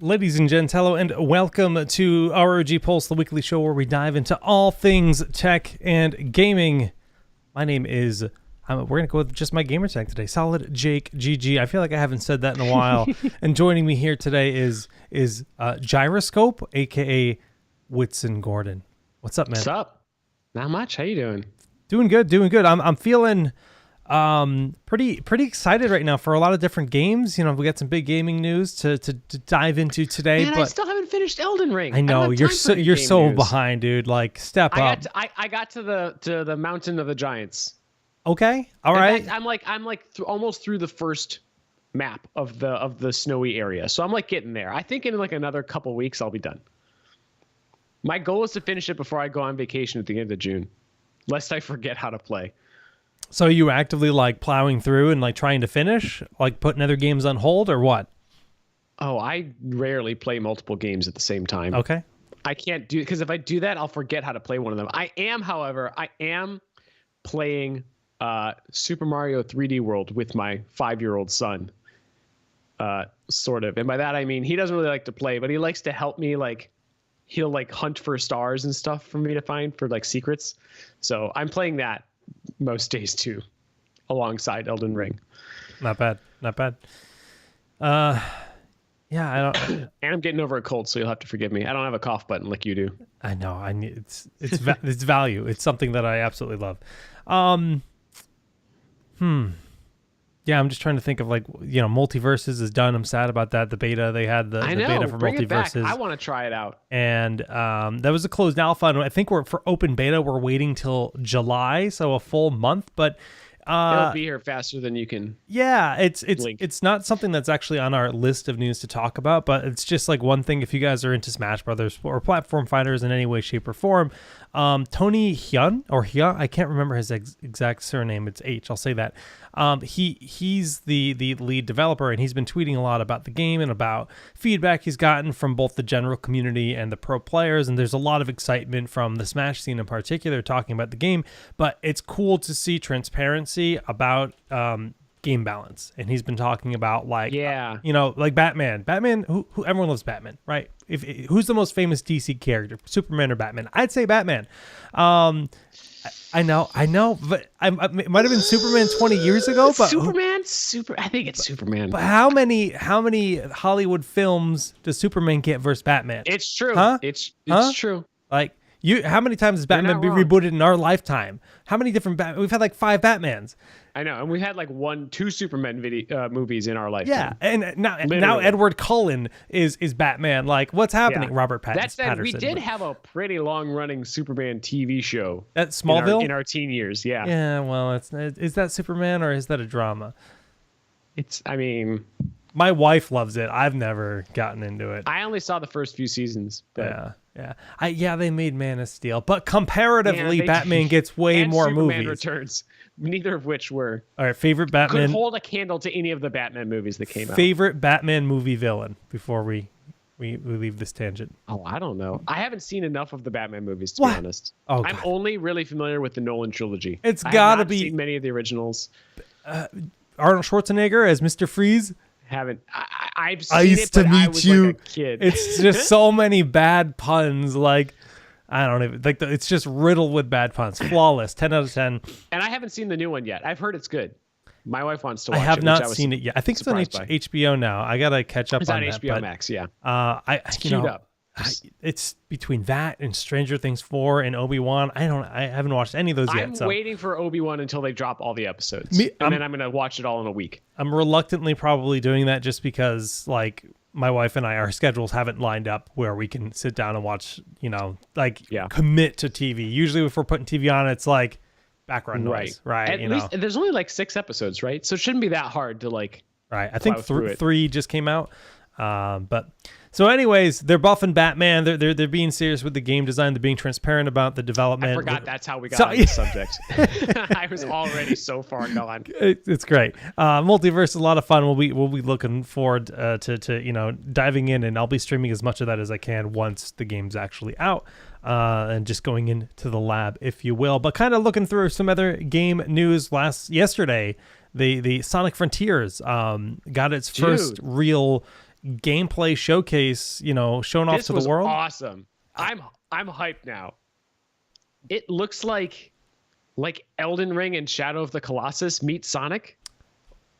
Ladies and gents, hello and welcome to ROG Pulse, the weekly show where we dive into all things tech and gaming. My name is, we're going to go with just my gamer tag today, Solid Jake GG. I feel like I haven't said that in a while. And joining me here today is Gyroscope, aka Whitson Gordon. What's up, man? What's up? Not much. How you doing? Doing good. I'm feeling pretty excited right now for a lot of different games. You know, we got some big gaming news to dive into today. Man, but I still haven't finished Elden Ring. I know you're so behind, dude. Like, step up. I got to the mountain of the giants. Okay, all right. I'm almost through the first map of the snowy area, so I'm like getting there. I think in like another couple weeks I'll be done. My goal is to finish it before I go on vacation at the end of June, lest I forget how to play. So are you actively like plowing through and like trying to finish, like putting other games on hold or what? Oh, I rarely play multiple games at the same time. Okay. I can't do, because if I do that, I'll forget how to play one of them. However, I am playing Super Mario 3D World with my 5-year-old son, sort of. And by that, I mean, he doesn't really like to play, but he likes to help me. Like, he'll like hunt for stars and stuff for me to find for like secrets. So I'm playing that most days too, alongside Elden Ring. Not bad. Yeah, I don't. And I'm getting over a cold, so you'll have to forgive me. I don't have a cough button like you do. I know. I need it's value. It's something that I absolutely love. Yeah, I'm just trying to think of, like, you know, Multiverses is done. I'm sad about that. The beta, they had the beta for Bring Multiverses. it back. I want to try it out. And that was a closed alpha. And I think for open beta, we're waiting till July, so a full month. But it'll be here faster than you can. Yeah, it's not something that's actually on our list of news to talk about, but it's just like one thing if you guys are into Smash Brothers or platform fighters in any way, shape, or form. Tony Hyun, I can't remember his exact surname. It's H. I'll say that. He's the lead developer, and he's been tweeting a lot about the game and about feedback he's gotten from both the general community and the pro players. And there's a lot of excitement from the Smash scene in particular talking about the game. But it's cool to see transparency about game balance. And he's been talking about, like, you know, like Batman, who everyone loves Batman, right? Who's the most famous DC character, Superman or Batman? I'd say Batman. I know, but it might have been Superman 20 years ago. But I think it's Superman. But how many Hollywood films does Superman get versus Batman? It's true. Huh? It's true. Like, how many times has Batman been rebooted in our lifetime? How many different we've had like 5 Batmans. I know, and we had like 2 Superman movies in our lifetime. Yeah, and now Edward Cullen is Batman. Like, what's happening? Yeah. Robert Pattinson. That said, we did have a pretty long-running Superman TV show. At Smallville? In our teen years, yeah. Yeah, well, is that Superman or is that a drama? My wife loves it. I've never gotten into it. I only saw the first few seasons. But... Yeah. They made Man of Steel, but comparatively, Batman gets way more Superman movies. Returns, neither of which were all right. Favorite Batman could hold a candle to any of the Batman movies that came out. Favorite Batman movie villain before we leave this tangent. Oh, I don't know. I haven't seen enough of the Batman movies to be honest. Oh, I'm only really familiar with the Nolan trilogy. It's got to be seen many of the originals. Arnold Schwarzenegger as Mr. Freeze. Haven't. I've seen it, but I was like a kid. It's just so many bad puns. Like, I don't even like. It's just riddled with bad puns. Flawless. 10 out of 10. And I haven't seen the new one yet. I've heard it's good. My wife wants to watch it. I have not seen it yet. I think it's on HBO now. I gotta catch up on that. It's on HBO Max. Yeah. It's queued up. It's between that and Stranger Things 4 and Obi-Wan. I haven't watched any of those yet. I'm waiting for Obi-Wan until they drop all the episodes. Then I'm going to watch it all in a week. I'm reluctantly probably doing that just because, like, my wife and our schedules haven't lined up where we can sit down and watch, you know, like, commit to TV. Usually if we're putting TV on, it's like background noise, right? At least there's only like 6 episodes, right? So it shouldn't be that hard to, like, right. I think 3 just came out. But so anyways, they're buffing Batman. They're being serious with the game design. They're being transparent about the development. I forgot that's how we got on the subject. I was already so far gone. It's great. Multiverse is a lot of fun. We'll be looking forward to you know, diving in, and I'll be streaming as much of that as I can once the game's actually out. And just going into the lab, if you will. But kind of looking through some other game news yesterday. The Sonic Frontiers got its first real gameplay showcase, shown off to the world. Awesome. I'm hyped now. It looks like Elden Ring and Shadow of the Colossus meet Sonic.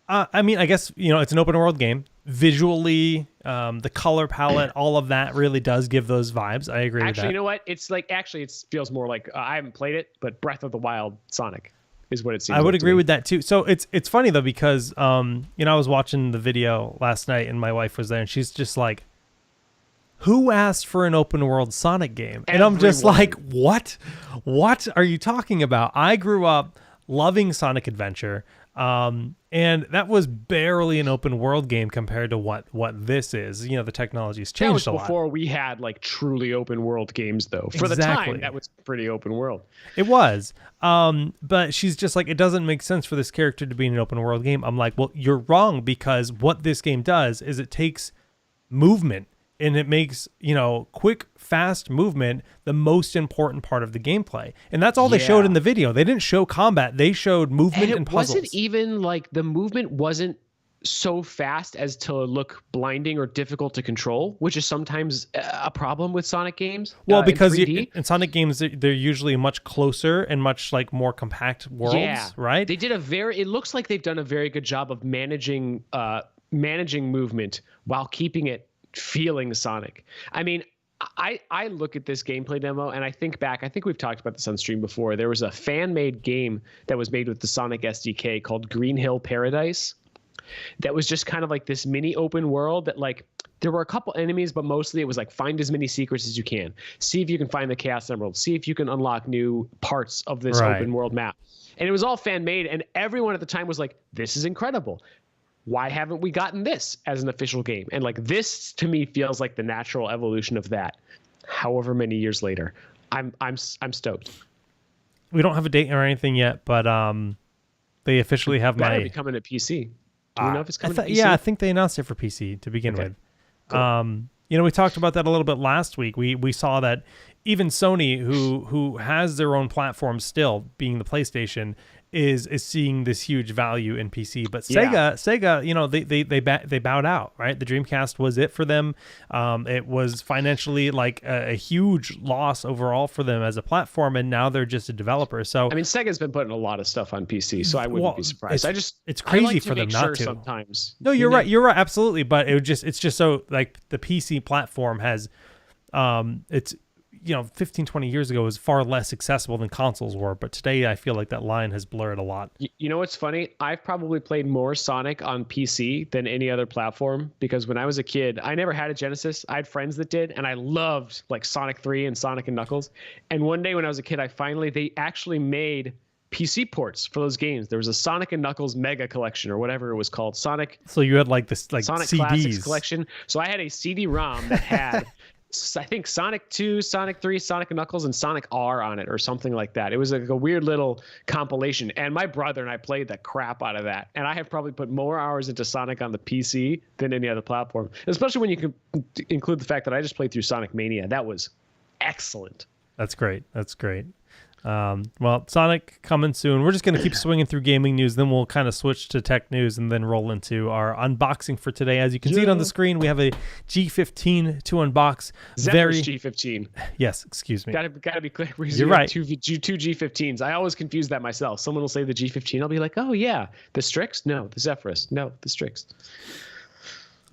I mean, I guess, it's an open world game. Visually, the color palette, all of that really does give those vibes. I agree with that. Actually, you know what? It's like, it feels more like, I haven't played it, but Breath of the Wild Sonic is what it seems like. I would agree with that too. So it's funny though, because, I was watching the video last night and my wife was there and she's just like, who asked for an open world Sonic game? And I'm just like, what? What are you talking about? I grew up loving Sonic Adventure. And that was barely an open world game compared to what this is. The technology's changed a lot. Before we had like truly open world games though. For the time, that was pretty open world. It was. But she's just like, it doesn't make sense for this character to be in an open world game. I'm like, well, you're wrong, because what this game does is it takes movement and it makes, quick, fast movement the most important part of the gameplay. And that's all they showed in the video. They didn't show combat. They showed movement and puzzles. Wasn't even like the movement wasn't so fast as to look blinding or difficult to control, which is sometimes a problem with Sonic games. Well, because in Sonic games, they're usually much closer and much like more compact worlds, right? They did it looks like they've done a very good job of managing movement while keeping it feeling Sonic. I mean, I look at this gameplay demo and I think back, I think we've talked about this on stream before. There was a fan-made game that was made with the Sonic SDK called Green Hill Paradise that was just kind of like this mini open world that like there were a couple enemies, but mostly it was like find as many secrets as you can. See if you can find the Chaos Emerald. See if you can unlock new parts of this open world map. And it was all fan-made and everyone at the time was like, this is incredible. Why haven't we gotten this as an official game? And like this to me feels like the natural evolution of that. However many years later, I'm stoked. We don't have a date or anything yet, but they officially have That'll be coming to PC. Do we know if it's coming to PC? Yeah, I think they announced it for PC to begin with. Cool. We talked about that a little bit last week. We saw that even Sony, who has their own platform still, being the PlayStation, is seeing this huge value in PC. But Sega, they bowed out, right? The Dreamcast was it for them. It was financially like a huge loss overall for them as a platform, and now they're just a developer. So I mean, Sega's been putting a lot of stuff on PC, so I wouldn't be surprised. It's crazy for them not to. Sometimes. No, you're right. You're right. Absolutely. But it's just so like the PC platform has, it's 15, 20 years ago was far less accessible than consoles were. But today I feel like that line has blurred a lot. You know what's funny? I've probably played more Sonic on PC than any other platform, because when I was a kid, I never had a Genesis. I had friends that did, and I loved like Sonic 3 and Sonic and Knuckles. And one day when I was a kid, they actually made PC ports for those games. There was a Sonic and Knuckles Mega Collection or whatever it was called. Sonic. So you had like this like Sonic CDs. Classics Collection. So I had a CD-ROM that had I think Sonic 2, Sonic 3, Sonic and Knuckles, and Sonic R on it or something like that. It was like a weird little compilation. And my brother and I played the crap out of that. And I have probably put more hours into Sonic on the PC than any other platform, especially when you can include the fact that I just played through Sonic Mania. That was excellent. That's great. That's great. Well, Sonic coming soon. We're just going to keep swinging through gaming news. Then we'll kind of switch to tech news and then roll into our unboxing for today. As you can see it on the screen, we have a G15 to unbox. Zephyrus G15. Yes, excuse me. Gotta be clear. You're right. Two G15s. I always confuse that myself. Someone will say the G15. I'll be like, oh yeah, the Strix? No, the Zephyrus. No, the Strix.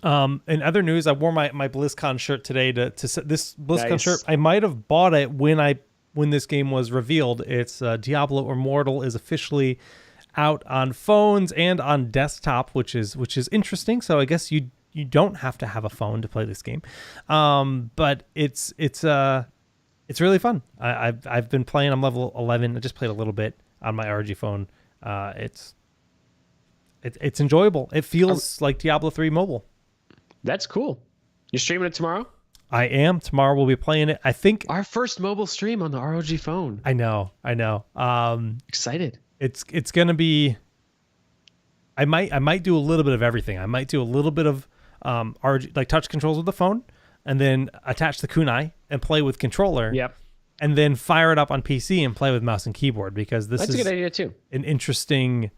In other news, I wore my BlizzCon shirt today to this BlizzCon shirt. I might have bought it when this game was revealed. It's Diablo Immortal is officially out on phones and on desktop, which is interesting. So I guess you don't have to have a phone to play this game, but it's really fun. I've been playing. I'm level 11. I just played a little bit on my RG phone. It's enjoyable. It feels like Diablo 3 mobile. That's cool. You're streaming it tomorrow? I am. Tomorrow we'll be playing it. I think our first mobile stream on the ROG phone. I know. Excited. It's gonna be. I might do a little bit of everything. I might do a little bit of ROG, like touch controls with the phone, and then attach the kunai and play with controller. Yep. And then fire it up on PC and play with mouse and keyboard, because that's a good idea too. An interesting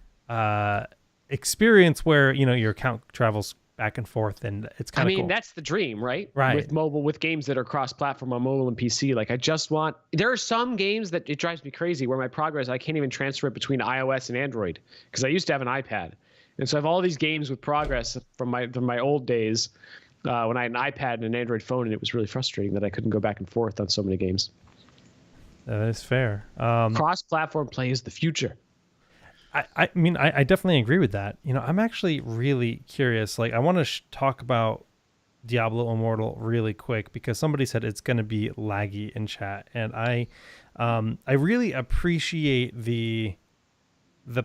experience where your account travels back and forth, and it's kind of cool. That's the dream, right? Right. With mobile, with games that are cross-platform on mobile and PC. Like, there are some games that it drives me crazy where my progress, I can't even transfer it between iOS and Android because I used to have an iPad. And so I have all these games with progress from my old days when I had an iPad and an Android phone, and it was really frustrating that I couldn't go back and forth on so many games. That is fair. Cross-platform play is the future. I mean, I definitely agree with that. I'm actually really curious. Like, I want to talk about Diablo Immortal really quick because somebody said it's going to be laggy in chat, and I really appreciate the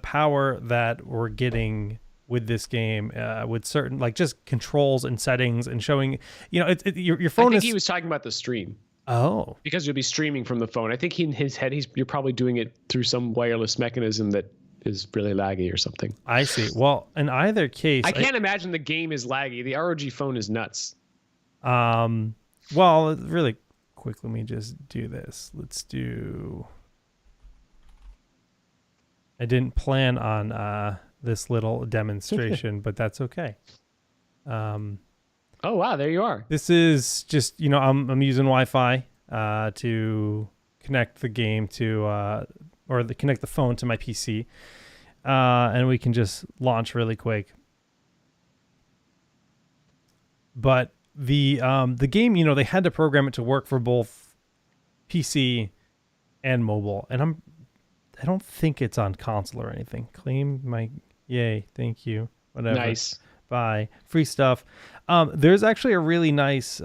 power that we're getting with this game, with certain like just controls and settings and showing. Your phone. I think he was talking about the stream. Oh, because you'll be streaming from the phone. I think in his head, you're probably doing it through some wireless mechanism that is really laggy or something. I see. Well, in either case, I can't imagine the game is laggy. The ROG phone is nuts. Well, really quick, let me just do this. Let's do. I didn't plan on this little demonstration, but that's okay. Oh wow, there you are. This is just I'm using Wi-Fi to connect the game to connect the phone to my PC, and we can just launch really quick. But the game, they had to program it to work for both PC and mobile, and I don't think it's on console or anything. Claim my yay, thank you. Whatever. Nice. Bye. Free stuff. There's actually a really nice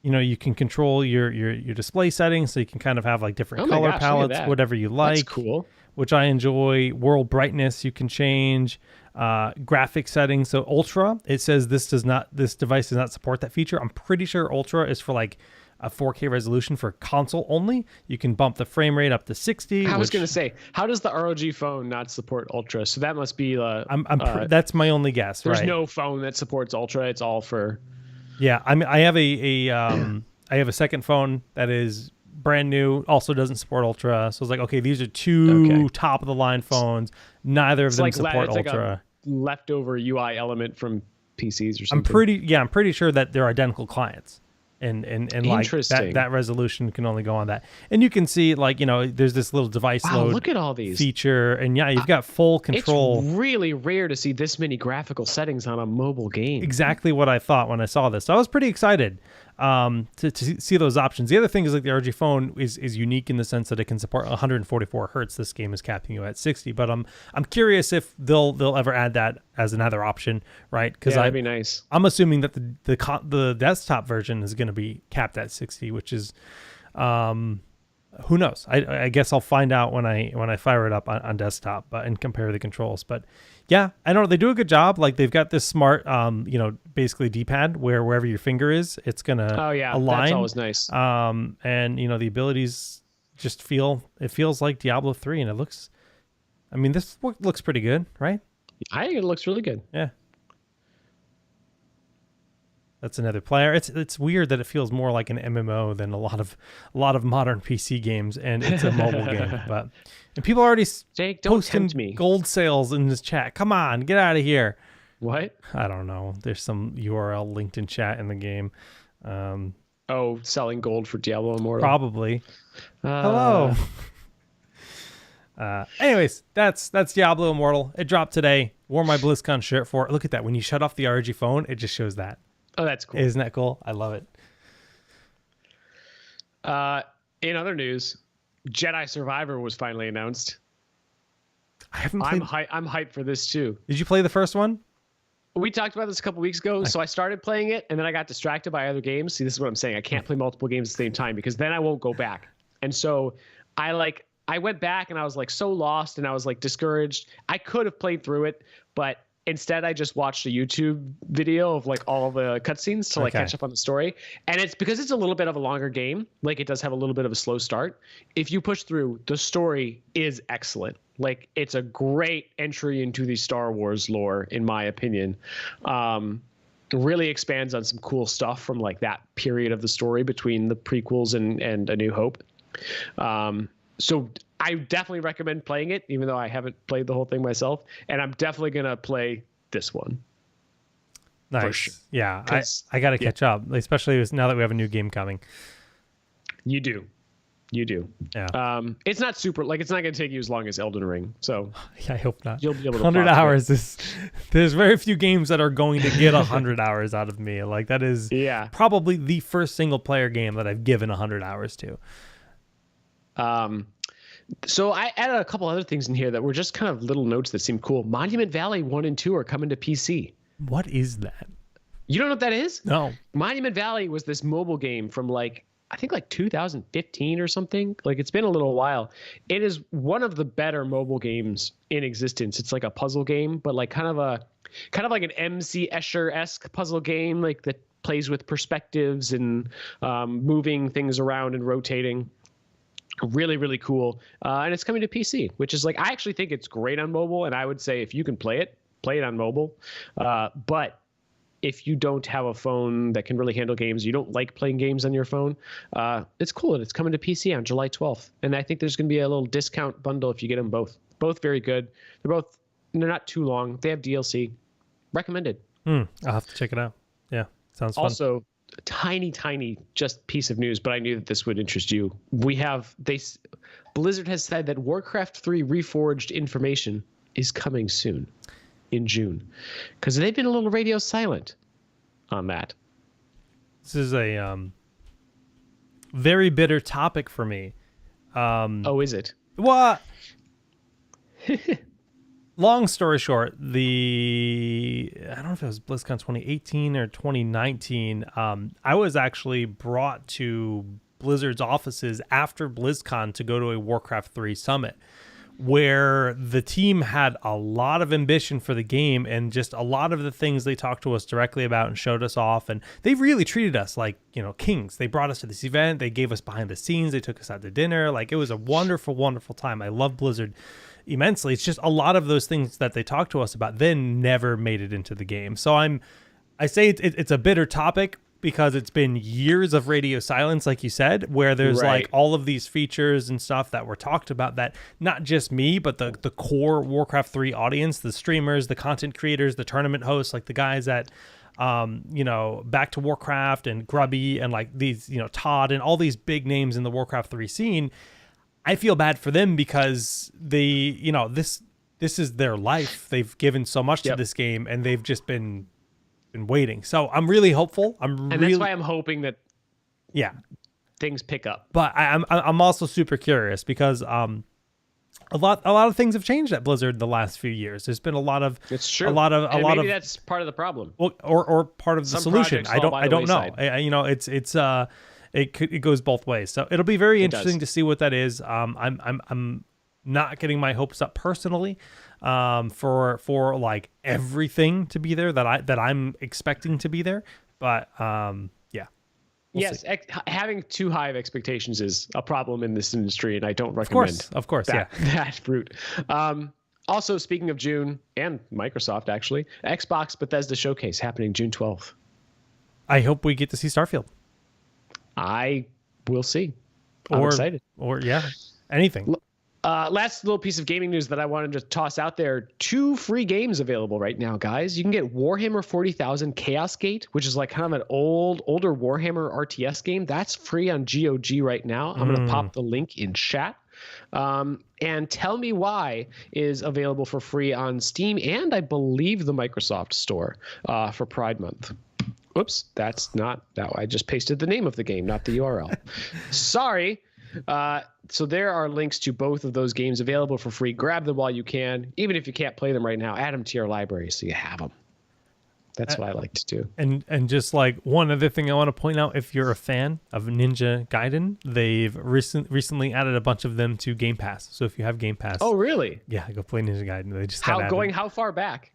you can control your display settings, so you can kind of have like different color palettes, whatever you like. That's cool. Which I enjoy. World brightness you can change. Graphic settings. So Ultra, it says this device does not support that feature. I'm pretty sure Ultra is for like a 4K resolution for console only. You can bump the frame rate up to 60. I was going to say, how does the ROG phone not support Ultra? So that must be that's my only guess. There's right? no phone that supports Ultra. It's all for. Yeah, I mean, I have I have a second phone that is brand new, also doesn't support Ultra. So it's like, okay, these are two top of the line phones. Neither of them support Ultra. Like a leftover UI element from PCs or something. I'm pretty sure that they're identical clients. And like that resolution can only go on that. And you can see like, there's this little device load look at all these feature. And yeah, you've got full control. It's really rare to see this many graphical settings on a mobile game. Exactly what I thought when I saw this. So I was pretty excited to see those options. The other thing is like the RG phone is unique in the sense that it can support 144 hertz. This game is capping you at 60, but I'm curious if they'll ever add that as another option, right? Because that'd be nice. I'm assuming that the desktop version is going to be capped at 60, which is who knows? I guess I'll find out when I fire it up on desktop, and compare the controls. But yeah, I don't know. They do a good job. Like they've got this smart, basically D-pad where wherever your finger is, it's gonna align. That's always nice. And the abilities just feels like Diablo 3, and it looks. I mean, this looks pretty good, right? I think it looks really good. Yeah. That's another player. It's weird that it feels more like an MMO than a lot of modern PC games, and it's a mobile game. And people are already posting gold sales in this chat. Come on, get out of here. What? I don't know. There's some URL linked in chat in the game. Selling gold for Diablo Immortal. Probably. Hello. Anyways, that's Diablo Immortal. It dropped today. Wore my BlizzCon shirt for it. Look at that. When you shut off the RG phone, it just shows that. Oh, that's cool. Isn't that cool? I love it. In other news, Jedi Survivor was finally announced. I haven't played. I'm hyped for this too. Did you play the first one? We talked about this a couple weeks ago. So I started playing it, and then I got distracted by other games. See, this is what I'm saying. I can't play multiple games at the same time because then I won't go back. And so I went back, and I was like so lost, and I was like discouraged. I could have played through it, but instead, I just watched a YouTube video of like all the cutscenes to like catch up on the story. And it's because it's a little bit of a longer game. Like it does have a little bit of a slow start. If you push through, the story is excellent. Like it's a great entry into the Star Wars lore, in my opinion. It really expands on some cool stuff from like that period of the story between the prequels and A New Hope. So I definitely recommend playing it, even though I haven't played the whole thing myself. And I'm definitely going to play this one. Nice. Sure. Yeah, I got to catch up, especially now that we have a new game coming. You do. Yeah. It's not super, like, it's not going to take you as long as Elden Ring. So yeah, I hope not. You'll be able to 100 hours is, there's very few games that are going to get 100 hours out of me. Like, that is probably the first single player game that I've given 100 hours to. So I added a couple other things in here that were just kind of little notes that seem cool. Monument Valley 1 and 2 are coming to PC. What is that? You don't know what that is? No. Monument Valley was this mobile game from I think 2015 or something. Like, it's been a little while. It is one of the better mobile games in existence. It's like a puzzle game, but like kind of like an MC Escher-esque puzzle game, like that plays with perspectives and moving things around and rotating. Really, really cool. And it's coming to PC, which is like, I actually think it's great on mobile. And I would say if you can play it on mobile. But if you don't have a phone that can really handle games, you don't like playing games on your phone, it's cool. And it's coming to PC on July 12th. And I think there's going to be a little discount bundle if you get them both. Both very good. They're not too long. They have DLC. Recommended. I'll have to check it out. Yeah, sounds fun. Also, tiny just piece of news, but I knew that this would interest you. Blizzard has said that Warcraft 3 Reforged information is coming soon in June, because they've been a little radio silent on that. This is a very bitter topic for me. Oh, is it? What? Long story short, I don't know if it was BlizzCon 2018 or 2019. I was actually brought to Blizzard's offices after BlizzCon to go to a Warcraft 3 summit, where the team had a lot of ambition for the game and just a lot of the things they talked to us directly about and showed us off. And they really treated us like, kings. They brought us to this event. They gave us behind the scenes. They took us out to dinner. Like, it was a wonderful, wonderful time. I love Blizzard immensely. It's just a lot of those things that they talked to us about then never made it into the game. So I say it's a bitter topic because it's been years of radio silence, like you said, where there's like all of these features and stuff that were talked about that not just me, but the core Warcraft 3 audience, the streamers, the content creators, the tournament hosts, like the guys at Back to Warcraft and Grubby and like these, Todd and all these big names in the Warcraft 3 scene. I feel bad for them because they, this is their life. They've given so much to this game and they've just been waiting. So I'm really hopeful. That's why I'm hoping that things pick up. But I'm also super curious because a lot of things have changed at Blizzard the last few years. There's been a lot of maybe that's part of the problem. Well, or part of the solution. I don't know. It goes both ways. So it'll be very interesting to see what that is. I'm not getting my hopes up personally for like everything to be there that I'm expecting to be there. But we'll see. Having too high of expectations is a problem in this industry, and I don't recommend. Of course, that route. Also, speaking of June and Microsoft, actually, Xbox Bethesda Showcase happening June 12th. I hope we get to see Starfield. I will see. I'm excited. Or anything. Last little piece of gaming news that I wanted to toss out there. 2 free games available right now, guys. You can get Warhammer 40,000 Chaos Gate, which is like kind of an older Warhammer RTS game. That's free on GOG right now. I'm going to pop the link in chat. And Tell Me Why is available for free on Steam and I believe the Microsoft Store for Pride Month. Oops, that's not that. I just pasted the name of the game, not the URL. Sorry. So there are links to both of those games available for free. Grab them while you can. Even if you can't play them right now, add them to your library so you have them. That's what I like to do. And just like one other thing I want to point out, if you're a fan of Ninja Gaiden, they've recently added a bunch of them to Game Pass. So if you have Game Pass. Oh, really? Yeah, go play Ninja Gaiden. They just how far back?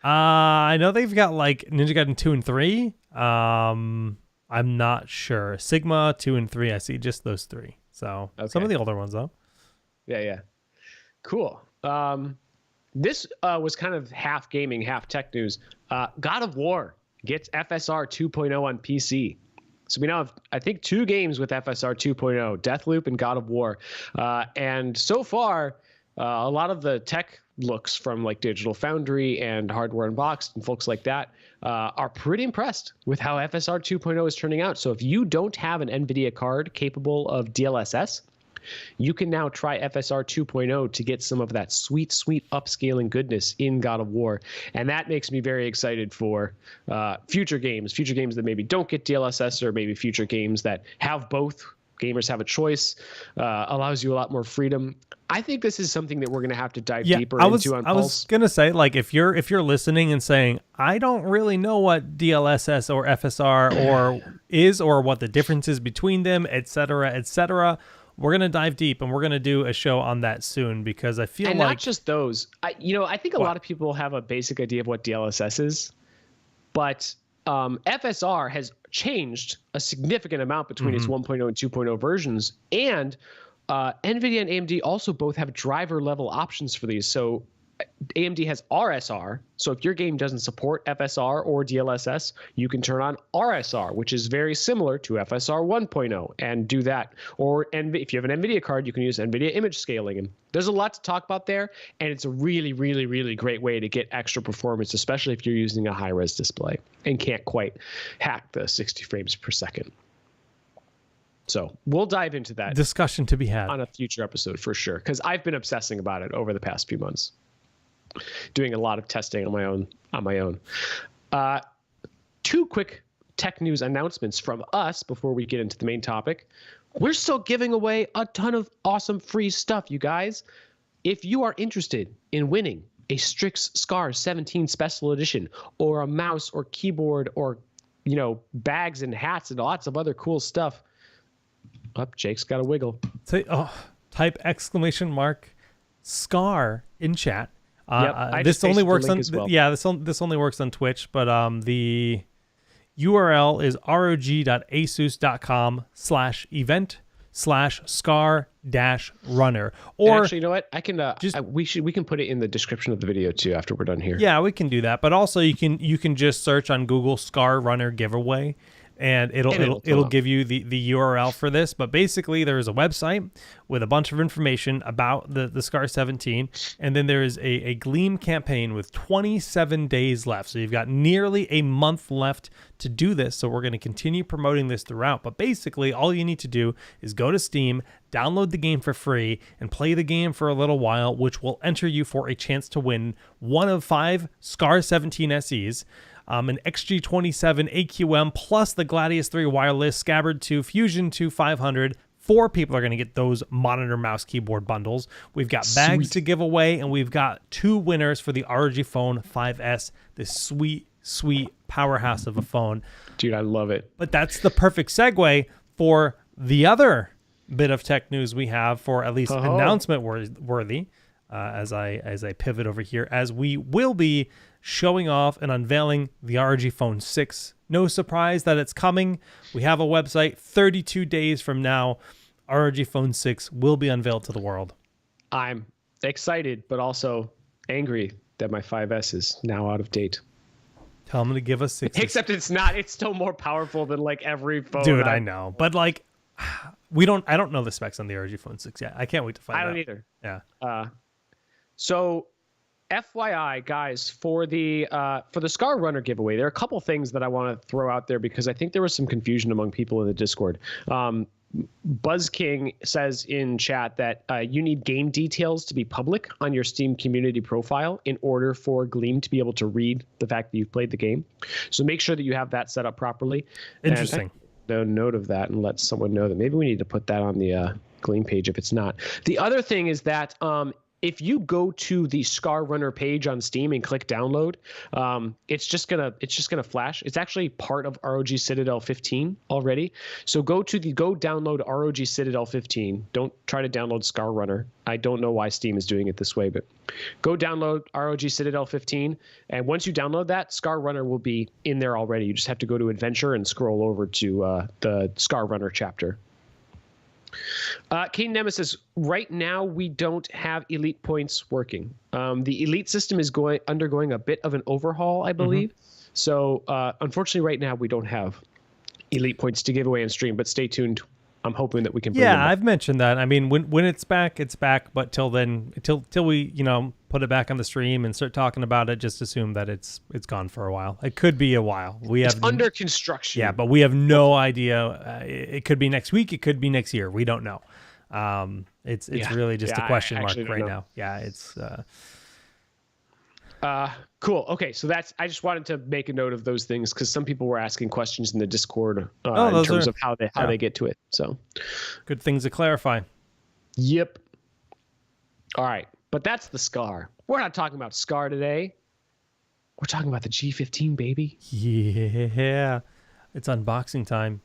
I know they've got like Ninja Gaiden 2 and 3. I'm not sure. Sigma 2 and 3. I see just those 3. So some of the older ones though. Yeah. Cool. This was kind of half gaming, half tech news. God of War gets FSR 2.0 on PC. So we now have, I think, 2 games with FSR 2.0, Deathloop and God of War. And so far, a lot of the tech looks from like Digital Foundry and Hardware Unboxed and folks like that are pretty impressed with how FSR 2.0 is turning out. So if you don't have an NVIDIA card capable of DLSS, you can now try FSR 2.0 to get some of that sweet, sweet upscaling goodness in God of War. And that makes me very excited for future games that maybe don't get DLSS, or maybe future games that have both. Gamers have a choice, allows you a lot more freedom. I think this is something that we're going to have to dive deeper into on Pulse. I was going to say, like, if you're listening and saying, I don't really know what DLSS or FSR or is, or what the difference is between them, et cetera, we're going to dive deep, and we're going to do a show on that soon, because I feel not just those. I think a lot of people have a basic idea of what DLSS is, but FSR has changed a significant amount between its 1.0 and 2.0 versions, and NVIDIA and AMD also both have driver level options for these. So AMD has RSR. So if your game doesn't support FSR or DLSS, you can turn on RSR, which is very similar to FSR 1.0, and do that. Or if you have an NVIDIA card, you can use NVIDIA image scaling. And there's a lot to talk about there, and it's a really, really, really great way to get extra performance, especially if you're using a high-res display and can't quite hack the 60 frames per second. So we'll dive into that discussion to be had on a future episode for sure, because I've been obsessing about it over the past few months, doing a lot of testing on my own. 2 quick tech news announcements from us before we get into the main topic. We're still giving away a ton of awesome free stuff, you guys. If you are interested in winning a Strix Scar 17 Special Edition, or a mouse or keyboard, or bags and hats and lots of other cool stuff, Jake's got a wiggle. Type !Scar in chat. This only works on this only works on Twitch, but the URL is rog.asus.com/event/scar-runner. Or actually, you know what? I can we can put it in the description of the video too after we're done here. Yeah, we can do that. But also you can just search on Google Scarrunner Giveaway, and it'll give you the URL for this. But basically, there is a website with a bunch of information about the Scar 17, and then there is a Gleam campaign with 27 days left. So you've got nearly a month left to do this. So we're going to continue promoting this throughout. But basically, all you need to do is go to Steam, download the game for free, and play the game for a little while, which will enter you for a chance to win one of 5 Scar 17 SEs. An XG27 AQM plus the Gladius 3 wireless, Scabbard 2, Fusion 2 500. 4 people are going to get those monitor, mouse, keyboard bundles. We've got bags to give away, and we've got 2 winners for the ROG Phone 5S, this sweet, sweet powerhouse of a phone. Dude, I love it. But that's the perfect segue for the other bit of tech news we have, for at least announcement worthy, as I pivot over here, as we will be showing off and unveiling the ROG Phone 6. No surprise that it's coming. We have a website. 32 days from now, ROG Phone 6 will be unveiled to the world. I'm excited, but also angry that my 5S is now out of date. Tell them to give us 6. Except it's not. It's still more powerful than like every phone. Dude, I know. But like, I don't know the specs on the ROG Phone 6 yet. I can't wait to find out. I don't either. Yeah. So FYI, guys, for the Scarrunner giveaway, there are a couple things that I want to throw out there, because I think there was some confusion among people in the Discord. Buzz King says in chat that you need game details to be public on your Steam community profile in order for Gleam to be able to read the fact that you've played the game. So make sure that you have that set up properly. Interesting. No note of that, and let someone know that maybe we need to put that on the Gleam page if it's not. The other thing is that if you go to the Scarrunner page on Steam and click download, it's just gonna flash. It's actually part of ROG Citadel 15 already. So go download ROG Citadel 15. Don't try to download Scarrunner. I don't know why Steam is doing it this way, but go download ROG Citadel 15. And once you download that, Scarrunner will be in there already. You just have to go to Adventure and scroll over to the Scarrunner chapter. Kane Nemesis, right now we don't have elite points working. The elite system is undergoing a bit of an overhaul, I believe. So unfortunately, right now we don't have elite points to give away in stream, but stay tuned. I'm hoping that we can bring them back. I've mentioned that. I mean, when it's back, it's back. But till then, till we put it back on the stream and start talking about it, just assume that it's gone for a while. It could be a while. It's under construction. Yeah, but we have no idea. It could be next week. It could be next year. We don't know. It's really just a question mark right now. Yeah, it's. Cool. Okay, so I just wanted to make a note of those things because some people were asking questions in the Discord in terms of how they get to it. So, good things to clarify. Yep. All right, but that's the Scar. We're not talking about Scar today. We're talking about the G15, baby. Yeah, it's unboxing time,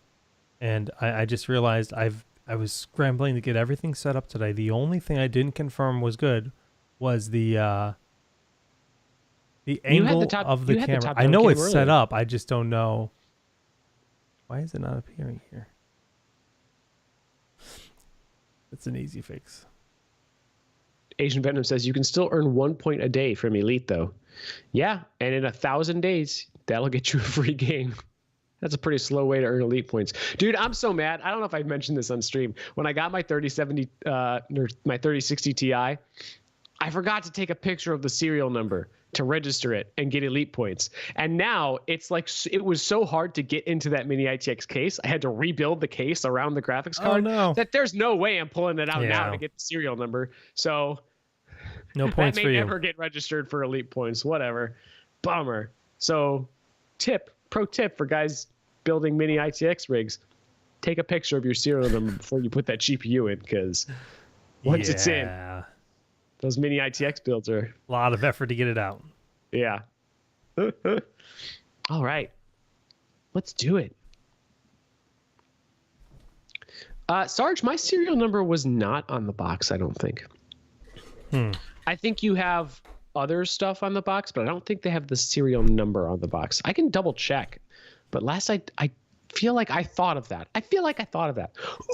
and I just realized I was scrambling to get everything set up today. The only thing I didn't confirm was good was the angle of the camera. I know it's set up. I just don't know. Why is it not appearing here? It's an easy fix. Asian Venom says you can still earn 1 point a day from Elite, though. Yeah, and in 1,000 days, that'll get you a free game. That's a pretty slow way to earn Elite points. Dude, I'm so mad. I don't know if I mentioned this on stream. When I got my 3070, my 3060 Ti, I forgot to take a picture of the serial number to register it and get Elite points. And now it's like, it was so hard to get into that mini ITX case. I had to rebuild the case around the graphics card that there's no way I'm pulling it out now to get the serial number. So no points that for may you. never get registered for Elite points, whatever. Bummer. So pro tip for guys building mini ITX rigs, take a picture of your serial number before you put that GPU in, because once it's in, those mini ITX builds are a lot of effort to get it out. Yeah. All right. Let's do it. Sarge, my serial number was not on the box, I don't think. I think you have other stuff on the box, but I don't think they have the serial number on the box. I can double check. But last I feel like I thought of that.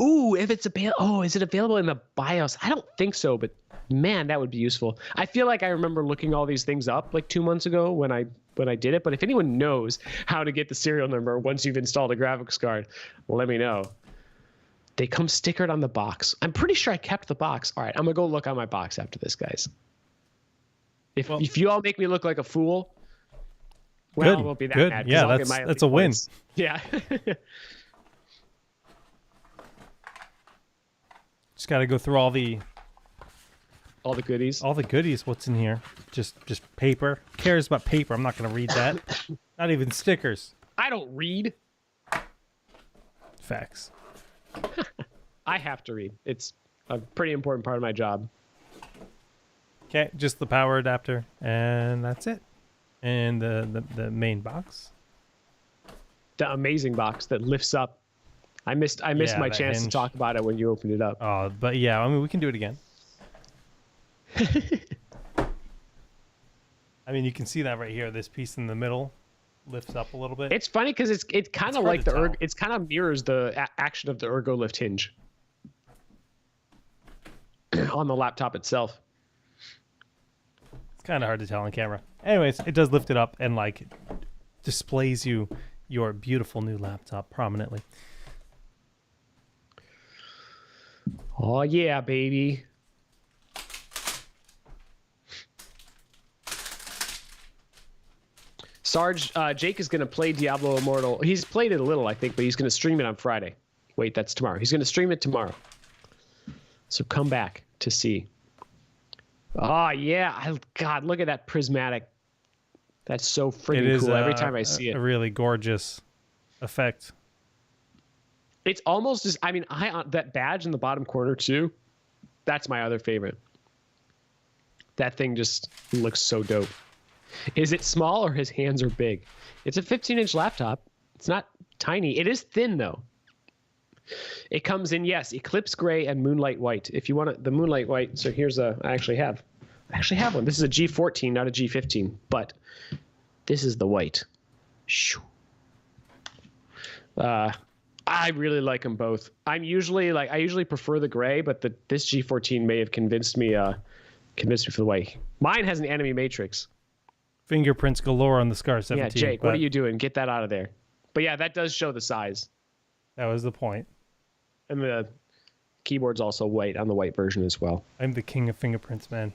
Ooh, if it's available. Oh, is it available in the BIOS? I don't think so, but man, that would be useful. I feel like I remember looking all these things up like 2 months ago when I did it. But if anyone knows how to get the serial number once you've installed a graphics card, let me know. They come stickered on the box. I'm pretty sure I kept the box. All right, I'm gonna go look on my box after this, guys. If you all make me look like a fool, well, it won't be that bad. Yeah, that's a win. Yeah. Just got to go through all the goodies. All the goodies. What's in here? Just paper. Who cares about paper? I'm not going to read that. Not even stickers. I don't read. Facts. I have to read. It's a pretty important part of my job. Okay, just the power adapter, and that's it. And the main box. The amazing box that lifts up. I missed my chance to talk about it when you opened it up. Oh, but yeah, I mean, we can do it again. I mean, you can see that right here. This piece in the middle lifts up a little bit. It's funny because it's kind of like it's kind of mirrors the action of the Ergo Lift hinge on the laptop itself. It's kind of hard to tell on camera. Anyways, it does lift it up and like displays you your beautiful new laptop prominently. Oh yeah, baby. Sarge, Jake is going to play Diablo Immortal. He's played it a little, I think, but he's going to stream it on Friday. Wait, that's tomorrow. He's going to stream it tomorrow. So come back to see. Oh, yeah. God, look at that prismatic. That's so freaking cool every time I see it. A really gorgeous effect. It's almost as, I mean, that badge in the bottom corner too, that's my other favorite. That thing just looks so dope. Is it small or his hands are big? It's a 15-inch laptop. It's not tiny. It is thin though. It comes in, yes, Eclipse Gray and Moonlight White. If you want the Moonlight White, so here's I actually have one. This is a G14, not a G15, but this is the white. I really like them both. I usually prefer the gray, but this G14 may have convinced me for the white. Mine has an enemy matrix. Fingerprints galore on the Scar 17. Yeah, Jake, what are you doing? Get that out of there. But yeah, that does show the size. That was the point. And the keyboard's also white on the white version as well. I'm the king of fingerprints, man.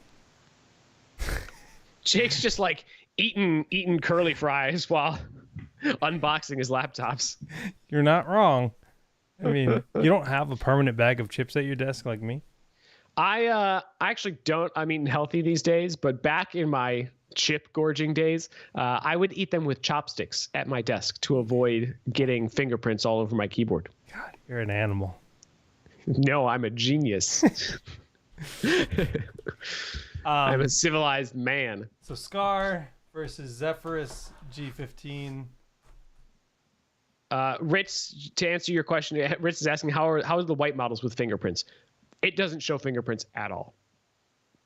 Jake's just like eating curly fries while unboxing his laptops. You're not wrong. I mean, you don't have a permanent bag of chips at your desk like me. I actually don't. I'm eating healthy these days, but back in my chip gorging days, I would eat them with chopsticks at my desk to avoid getting fingerprints all over my keyboard. God, you're an animal. No, I'm a genius. I'm a civilized man. So Scar versus Zephyrus G15. Ritz, to answer your question, Ritz is asking how are the white models with fingerprints? It doesn't show fingerprints at all.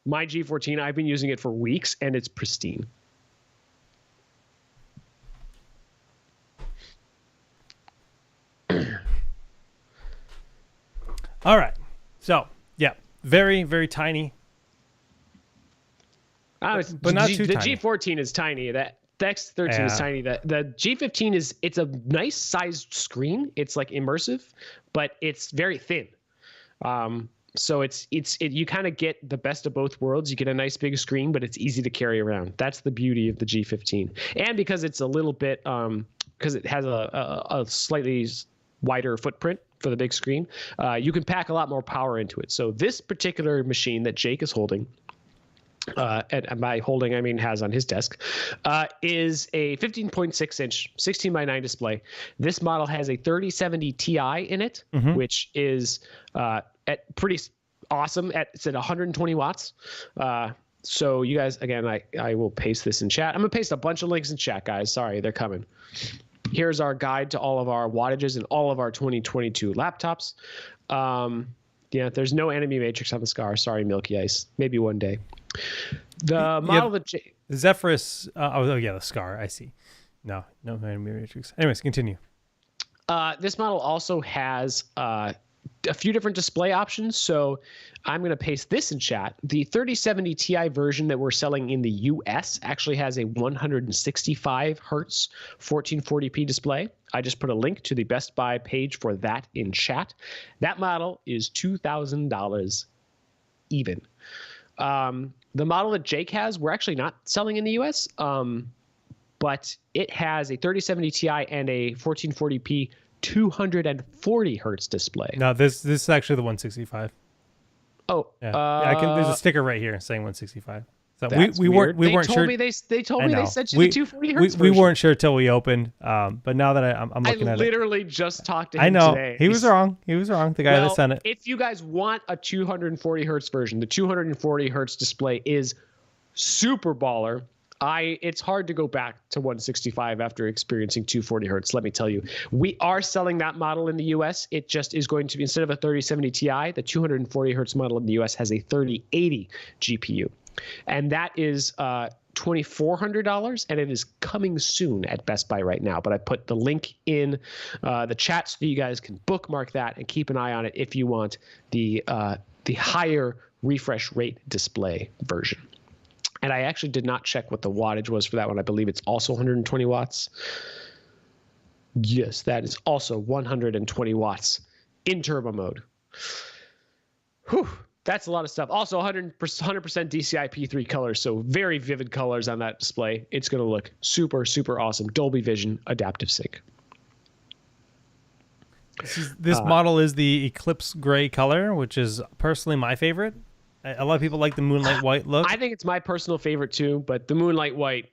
My G14, I've been using it for weeks, and it's pristine. All right. So, yeah, very, very tiny. But not too tiny. The G14 is tiny. The X13 is tiny. The G15 it's a nice sized screen. It's like immersive, but it's very thin. So you kind of get the best of both worlds. You get a nice big screen, but it's easy to carry around. That's the beauty of the G15. And because it's a little bit, because it has a slightly wider footprint for the big screen, you can pack a lot more power into it. So this particular machine that Jake is holding, and by holding I mean has on his desk, is a 15.6 inch 16 by 9 display. This model has a 3070 Ti in it, which is pretty awesome. It's at 120 watts. So you guys, again, I will paste this in chat. I'm gonna paste a bunch of links in chat, guys. Sorry, they're coming. Here's our guide to all of our wattages and all of our 2022 laptops. Yeah, there's no enemy matrix on the Scar. Sorry, Milky Ice. Maybe one day. The model that Zephyrus. The Scar. I see. No enemy matrix. Anyways, continue. This model also has a few different display options. So I'm going to paste this in chat. The 3070 Ti version that we're selling in the US actually has a 165 hertz 1440p display. I just put a link to the Best Buy page for that in chat. That model is $2,000 even. The model that Jake has, we're actually not selling in the US, but it has a 3070 Ti and a 1440p 240 hertz display. No, this is actually the 165. Oh, yeah. There's a sticker right here saying 165. So we weird. weren't sure. They told me they sent you the 240 hertz. We weren't sure till we opened. But now that I'm looking at it, I literally just talked to him. I know today. he was wrong. He was wrong. The guy that sent it. If you guys want a 240 hertz version, the 240 hertz display is super baller. It's hard to go back to 165 after experiencing 240 hertz. Let me tell you, we are selling that model in the US. It just is going to be, instead of a 3070 Ti, the 240 hertz model in the US has a 3080 GPU. And that is $2,400, and it is coming soon at Best Buy right now. But I put the link in the chat so that you guys can bookmark that and keep an eye on it if you want the higher refresh rate display version. And I actually did not check what the wattage was for that one. I believe it's also 120 watts. Yes, that is also 120 watts in turbo mode. Whew, that's a lot of stuff. Also 100% DCI P3 colors, so very vivid colors on that display. It's going to look super, super awesome. Dolby Vision adaptive sync. This model is the Eclipse Gray color, which is personally my favorite. A lot of people like the Moonlight White look. I think it's my personal favorite too, but the Moonlight White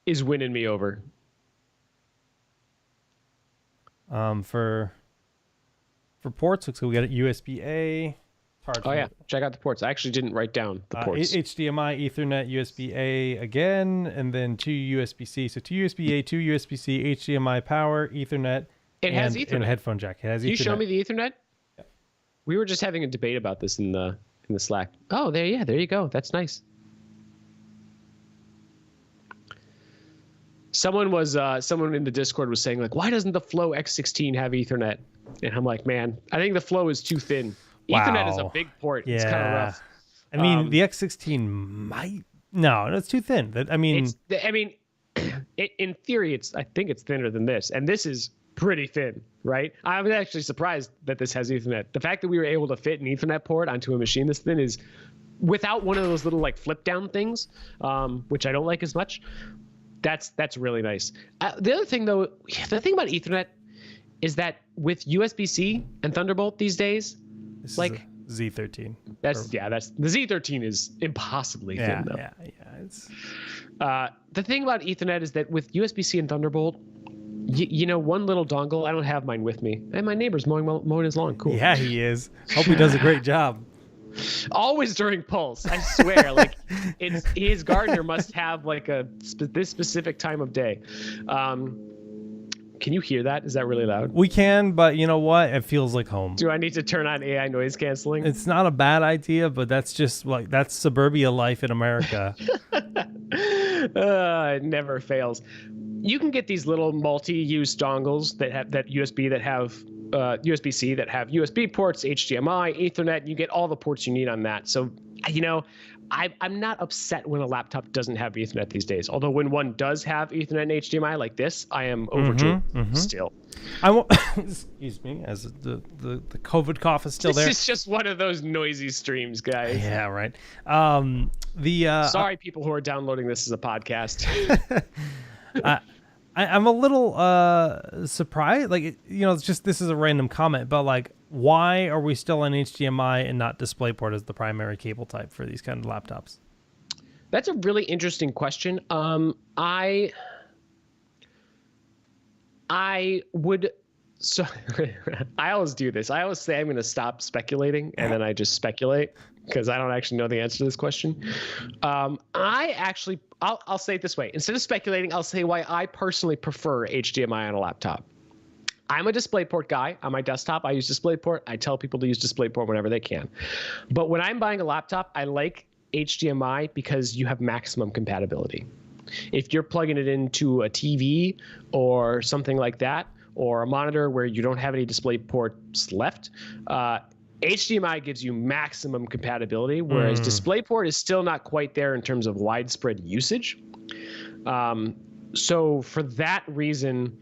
is winning me over. For ports, looks like we got a USB-A. Yeah, check out the ports. I actually didn't write down the ports. HDMI, Ethernet, USB-A again, and then 2 USB-C. So 2 USB-A, 2 USB-C, HDMI power, Ethernet. It has Ethernet. And a headphone jack. It has Ethernet. Can you show me the Ethernet? Yeah. We were just having a debate about this in the Slack. Oh, there you go. That's nice. Someone in the Discord was saying, like, why doesn't the Flow X16 have Ethernet? And I'm like, man, I think the Flow is too thin. Wow. Ethernet is a big port. Yeah. It's kind of rough. I mean, the X16 might. No, it's too thin. In theory, I think it's thinner than this, and this is pretty thin, right? I was actually surprised that this has Ethernet. The fact that we were able to fit an Ethernet port onto a machine this thin is, without one of those little like flip down things, which I don't like as much. That's really nice. The other thing though, the thing about Ethernet is that with USB-C and Thunderbolt these days, This like is a Z13. that's the Z13 is impossibly thin though. Yeah. It's The thing about Ethernet is that with USB-C and Thunderbolt, you know, one little dongle. I don't have mine with me, and my neighbor's mowing his lawn. Cool. Yeah, he is. Hope he does a great job. Always during pulse, I swear. Like his gardener must have like this specific time of day. Can you hear that? Is that really loud? We can, but you know what? It feels like home. Do I need to turn on AI noise canceling? It's not a bad idea, but that's just like that's suburbia life in America. It never fails. You can get these little multi-use dongles that have that USB that have USB-C that have USB ports, HDMI, Ethernet. You get all the ports you need on that. So, you know, I'm not upset when a laptop doesn't have Ethernet these days. Although when one does have Ethernet and HDMI like this, I am overjoyed still. I won't. Excuse me, as the COVID cough is still there. This is just one of those noisy streams, guys. Yeah, right. Sorry, people who are downloading this as a podcast. I'm a little surprised. Like, you know, it's just this is a random comment, but like, why are we still on HDMI and not DisplayPort as the primary cable type for these kind of laptops? That's a really interesting question. I would. So I always do this. I always say I'm going to stop speculating, and then I just speculate because I don't actually know the answer to this question. I'll say it this way. Instead of speculating, I'll say why I personally prefer HDMI on a laptop. I'm a DisplayPort guy. On my desktop, I use DisplayPort. I tell people to use DisplayPort whenever they can. But when I'm buying a laptop, I like HDMI because you have maximum compatibility. If you're plugging it into a TV or something like that, or a monitor where you don't have any DisplayPorts left, HDMI gives you maximum compatibility, whereas DisplayPort is still not quite there in terms of widespread usage. So for that reason,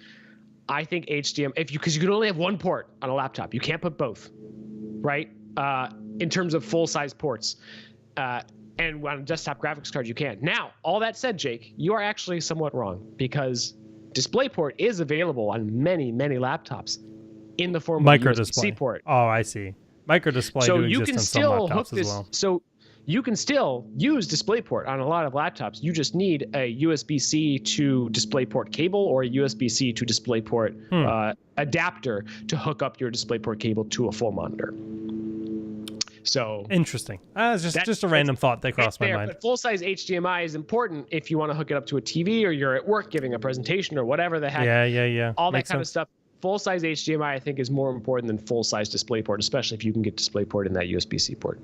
I think HDMI, because you can only have one port on a laptop, you can't put both, right? In terms of full-size ports. And on a desktop graphics card, you can. Now, all that said, Jake, you are actually somewhat wrong, because DisplayPort is available on many, many laptops in the form of USB-C port. Oh, I see. Micro display. So do you exist can on still some hook laptops this. as well. So you can still use DisplayPort on a lot of laptops. You just need a USB-C to DisplayPort cable or a USB-C to DisplayPort adapter to hook up your DisplayPort cable to a full monitor. So interesting. It's just a random thought that crossed my mind. But full-size HDMI is important if you want to hook it up to a TV or you're at work giving a presentation or whatever the heck. Yeah. All that kind of stuff. Full-size HDMI, I think, is more important than full-size DisplayPort, especially if you can get DisplayPort in that USB-C port.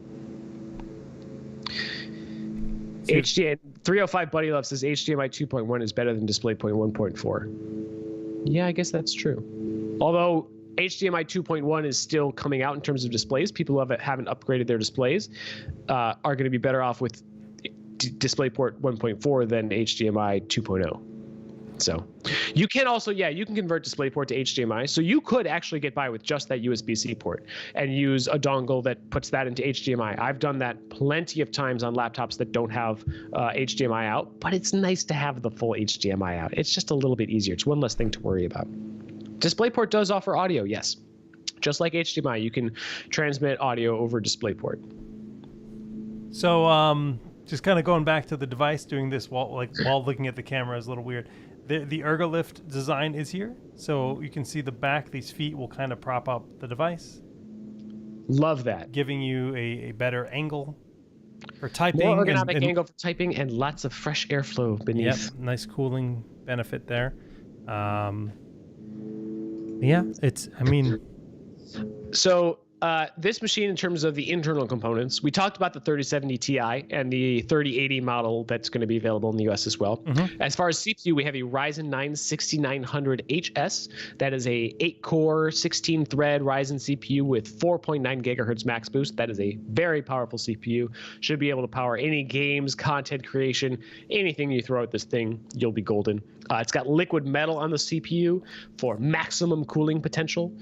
HDMI 305 Buddy Love says HDMI 2.1 is better than DisplayPort 1.4. Yeah, I guess that's true. Although HDMI 2.1 is still coming out in terms of displays. People who haven't upgraded their displays are going to be better off with DisplayPort 1.4 than HDMI 2.0. So you can also, you can convert DisplayPort to HDMI. So you could actually get by with just that USB-C port and use a dongle that puts that into HDMI. I've done that plenty of times on laptops that don't have HDMI out, but it's nice to have the full HDMI out. It's just a little bit easier. It's one less thing to worry about. DisplayPort does offer audio, yes. Just like HDMI, you can transmit audio over DisplayPort. So just kind of going back to the device, doing this while looking at the camera is a little weird. The ErgoLift design is here, so you can see the back. These feet will kind of prop up the device. Love that. Giving you a better angle for typing. More ergonomic angle for typing and lots of fresh airflow beneath. Yep, nice cooling benefit there. So this machine, in terms of the internal components, we talked about the 3070 Ti and the 3080 model that's going to be available in the US as well. As far as CPU, we have a Ryzen 9 6900HS. That is a 8-core, 16-thread Ryzen CPU with 4.9 gigahertz max boost. That is a very powerful CPU. Should be able to power any games, content creation, anything you throw at this thing, you'll be golden. It's got liquid metal on the CPU for maximum cooling potential,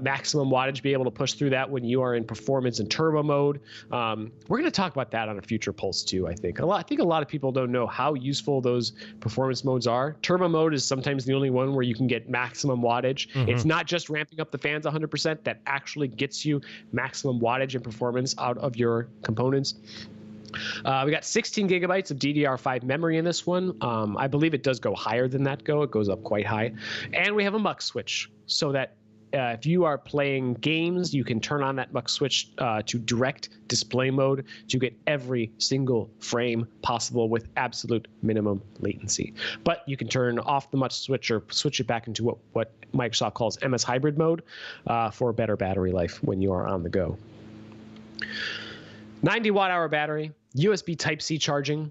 maximum wattage, be able to push through that when you are in performance and turbo mode. We're going to talk about that on a future pulse too, I think. I think a lot of people don't know how useful those performance modes are. Turbo mode is sometimes the only one where you can get maximum wattage. It's not just ramping up the fans 100%, that actually gets you maximum wattage and performance out of your components. We got 16 gigabytes of DDR5 memory in this one. I believe it does go higher than that, It goes up quite high. And we have a mux switch so that if you are playing games, you can turn on that mux switch to direct display mode to get every single frame possible with absolute minimum latency. But you can turn off the mux switch or switch it back into what Microsoft calls MS hybrid mode for better battery life when you are on the go. 90 watt-hour battery, USB Type-C charging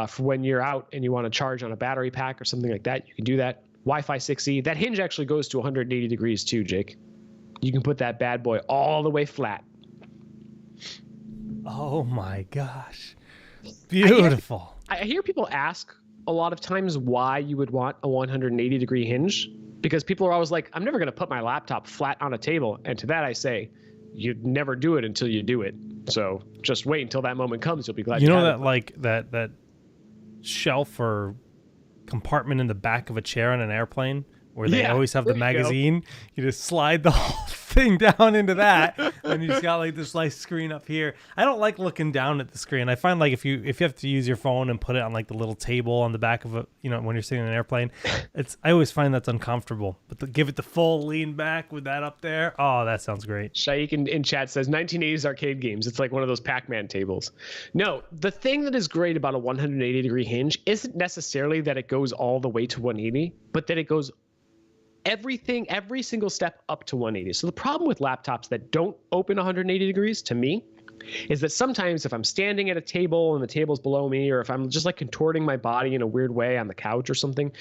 for when you're out and you want to charge on a battery pack or something like that. You can do that. Wi-Fi 6E. That hinge actually goes to 180 degrees too, Jake. You can put that bad boy all the way flat. Oh my gosh. Beautiful. I hear people ask a lot of times why you would want a 180 degree hinge, because people are always like, I'm never going to put my laptop flat on a table. And to that I say, you'd never do it until you do it. So just wait until that moment comes. You'll be glad. You know that like that shelf or compartment in the back of a chair on an airplane where they always have the magazine. You just slide the whole thing down into that, and you just got like this nice screen up here. I don't like looking down at the screen. I find like if you have to use your phone and put it on like the little table on the back of a, when you're sitting in an airplane, I always find that's uncomfortable. But give it the full lean back with that up there. Oh, that sounds great. Shaik in chat says 1980s arcade games. It's like one of those Pac-Man tables. No, the thing that is great about a 180 degree hinge isn't necessarily that it goes all the way to 180, but that it goes every single step up to 180. So the problem with laptops that don't open 180 degrees to me is that sometimes if I'm standing at a table and the table's below me, or if I'm just like contorting my body in a weird way on the couch or something,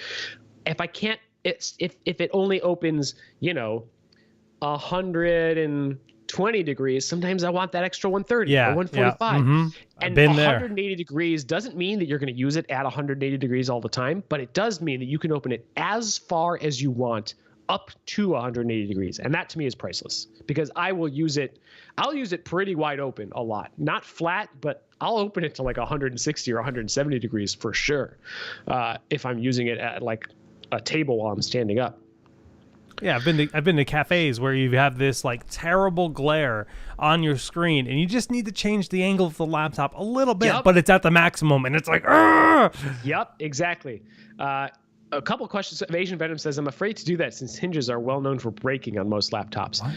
if I can't, if it only opens, 120 degrees, sometimes I want that extra 130 or 145. And 180 degrees doesn't mean that you're going to use it at 180 degrees all the time, but it does mean that you can open it as far as you want up to 180 degrees. And that to me is priceless, because I'll use it pretty wide open a lot. Not flat, but I'll open it to like 160 or 170 degrees for sure if I'm using it at like a table while I'm standing up. Yeah, I've been to cafes where you have this like terrible glare on your screen, and you just need to change the angle of the laptop a little bit, but it's at the maximum, and it's like, argh! Yep, exactly. A couple of questions. Asian Venom says, I'm afraid to do that since hinges are well known for breaking on most laptops. What?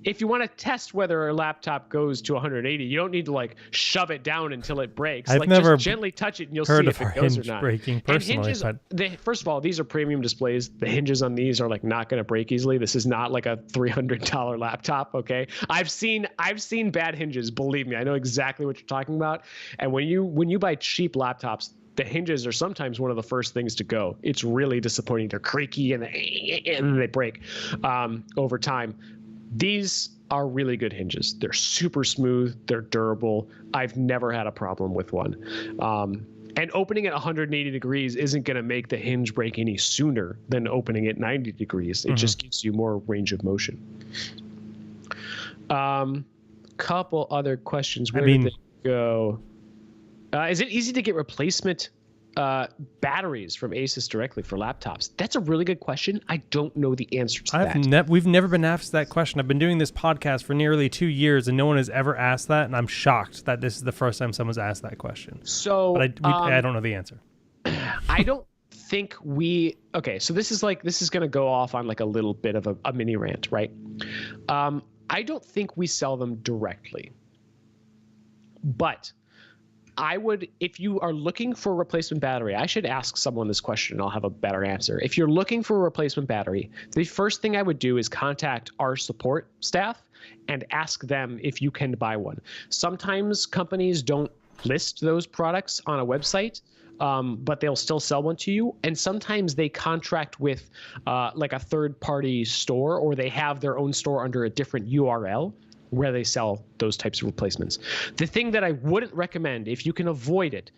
If you want to test whether a laptop goes to 180, you don't need to like shove it down until it breaks. I've never just gently touch it and you'll see if it goes or not. Breaking personally, first of all, these are premium displays. The hinges on these are like not going to break easily. This is not like a $300 laptop. Okay, I've seen bad hinges. Believe me, I know exactly what you're talking about. And when you buy cheap laptops, the hinges are sometimes one of the first things to go. It's really disappointing. They're creaky and they break over time. These are really good hinges. They're super smooth. They're durable. I've never had a problem with one. And opening at 180 degrees isn't going to make the hinge break any sooner than opening at 90 degrees. It just gives you more range of motion. Couple other questions. Where did they go? Is it easy to get replacement batteries from Asus directly for laptops? That's a really good question. I don't know the answer to that. We've never been asked that question. I've been doing this podcast for nearly 2 years, and no one has ever asked that, and I'm shocked that this is the first time someone's asked that question. So, but I don't know the answer. I don't think so this is going to go off on like a little bit of a mini rant, right? I don't think we sell them directly, but I would, if you are looking for a replacement battery, I should ask someone this question and I'll have a better answer. If you're looking for a replacement battery, the first thing I would do is contact our support staff and ask them if you can buy one. Sometimes companies don't list those products on a website, but they'll still sell one to you. And sometimes they contract with like a third-party store, or they have their own store under a different URL where they sell those types of replacements. The thing that I wouldn't recommend, if you can avoid it,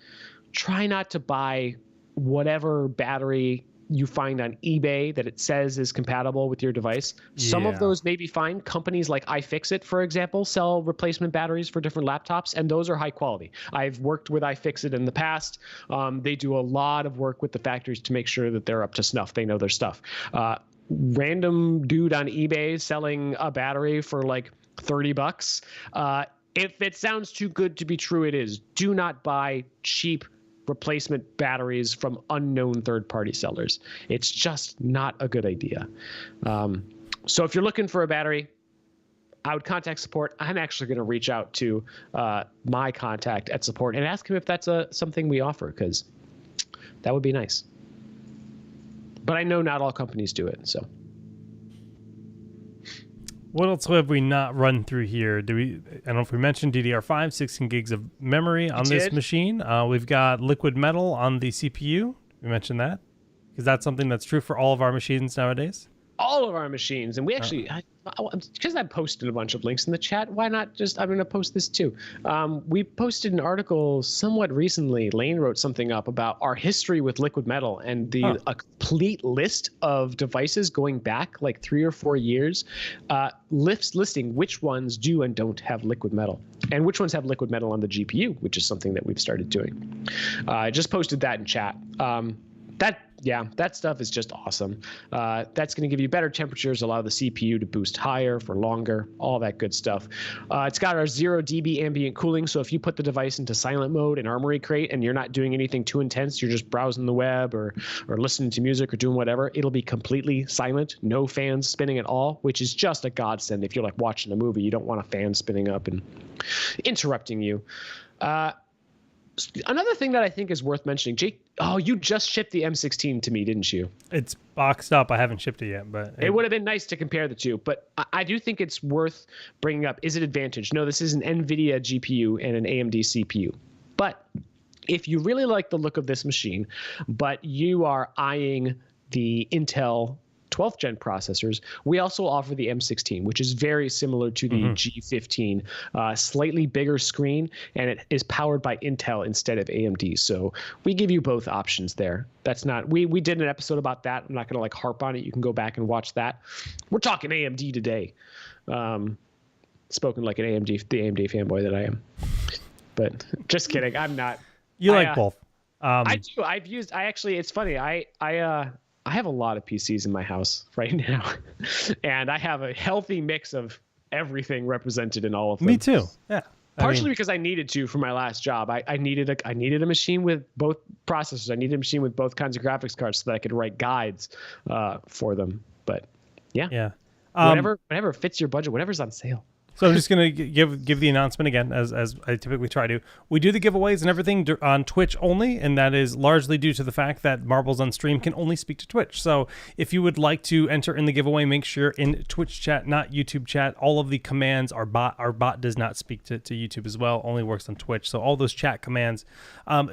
try not to buy whatever battery you find on eBay that it says is compatible with your device. Some of those may be fine. Companies like iFixit, for example, sell replacement batteries for different laptops, and those are high quality. I've worked with iFixit in the past. They do a lot of work with the factories to make sure that they're up to snuff. They know their stuff. Random dude on eBay selling a battery for like $30. If it sounds too good to be true, it is. Do not buy cheap replacement batteries from unknown third-party sellers. It's just not a good idea. So if you're looking for a battery, I would contact support. I'm actually going to reach out to my contact at support and ask him if that's something we offer, because that would be nice. But I know not all companies do it, so. What else have we not run through here? I don't know if we mentioned DDR5, 16 gigs of memory on this machine. We've got liquid metal on the CPU. We mentioned that because that's something that's true for all of our machines nowadays. All of our machines. And we actually, because I posted a bunch of links in the chat, why not just, I'm going to post this too. We posted an article somewhat recently. Lane wrote something up about our history with liquid metal and a complete list of devices going back like 3 or 4 years, listing which ones do and don't have liquid metal and which ones have liquid metal on the GPU, which is something that we've started doing. I just posted that in chat. That stuff is just awesome. That's going to give you better temperatures, allow the CPU to boost higher for longer, all that good stuff. It's got our 0 dB ambient cooling, so if you put the device into silent mode in Armory Crate and you're not doing anything too intense, you're just browsing the web or listening to music or doing whatever, it'll be completely silent, no fans spinning at all, which is just a godsend. If you're like watching a movie, you don't want a fan spinning up and interrupting you. Another thing that I think is worth mentioning, Jake, you just shipped the M16 to me, didn't you? It's boxed up. I haven't shipped it yet, but it would have been nice to compare the two. But I do think it's worth bringing up. Is it Advantage? No, this is an NVIDIA GPU and an AMD CPU. But if you really like the look of this machine, but you are eyeing the Intel 12th gen processors, we also offer the M16, which is very similar to the G15, slightly bigger screen, and it is powered by Intel instead of AMD. So we give you both options there. That's not, we did an episode about that. I'm not going to like harp on it. You can go back and watch that. We're talking AMD today. Spoken like the AMD fanboy that I am. But just kidding. I'm not. You like both. I do. It's funny. I have a lot of PCs in my house right now, and I have a healthy mix of everything represented in all of them. Me too. Yeah. Partially because I needed to for my last job. I needed a machine with both processors. I needed a machine with both kinds of graphics cards so that I could write guides for them. But yeah. Whatever fits your budget, whatever's on sale. So I'm just going to give the announcement again, as I typically try to. We do the giveaways and everything on Twitch only, and that is largely due to the fact that Marbles on Stream can only speak to Twitch. So if you would like to enter in the giveaway, make sure in Twitch chat, not YouTube chat. All of the commands are bot. Our bot does not speak to YouTube as well, only works on Twitch. So all those chat commands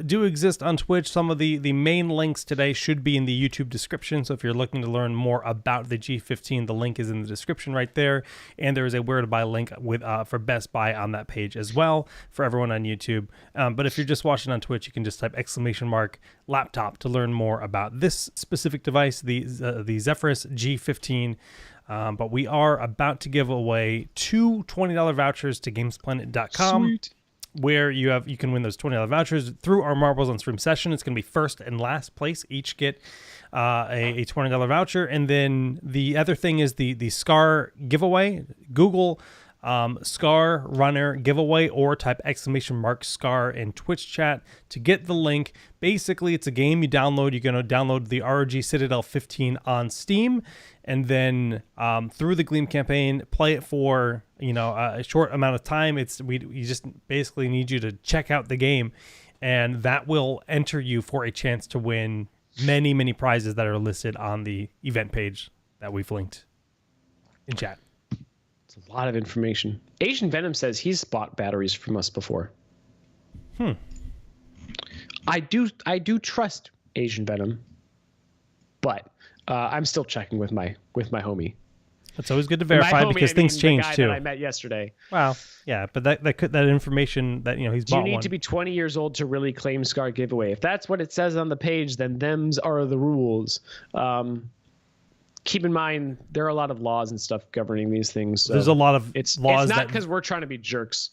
do exist on Twitch. Some of the main links today should be in the YouTube description. So if you're looking to learn more about the G15, the link is in the description right there. And there is a where to buy link with for Best Buy on that page as well for everyone on YouTube. But if you're just watching on Twitch, you can just type !laptop to learn more about this specific device, the Zephyrus G15. But we are about to give away 2 $20 vouchers to gamesplanet.com. Sweet. Where you can win those $20 vouchers through our Marbles on Stream session. It's going to be first and last place. Each get a $20 voucher. And then the other thing is the Scar giveaway. Google Scarrunner Giveaway, or type !Scar in Twitch chat to get the link. Basically, it's a game you download. You're going to download the ROG Citadel 15 on Steam, and then through the Gleam campaign, play it for a short amount of time. We just basically need you to check out the game, and that will enter you for a chance to win many, many prizes that are listed on the event page that we've linked in chat. It's a lot of information. Asian Venom says he's bought batteries from us before. I do trust Asian Venom, but I'm still checking with my homie. It's always good to verify because things change the guy too. That I met yesterday. Wow. Yeah, but that information that he's bought. Do you need to be 20 years old to really claim Scar Giveaway? If that's what it says on the page, then them's are the rules. Keep in mind there are a lot of laws and stuff governing these things. So there's a lot of laws. It's not because we're trying to be jerks.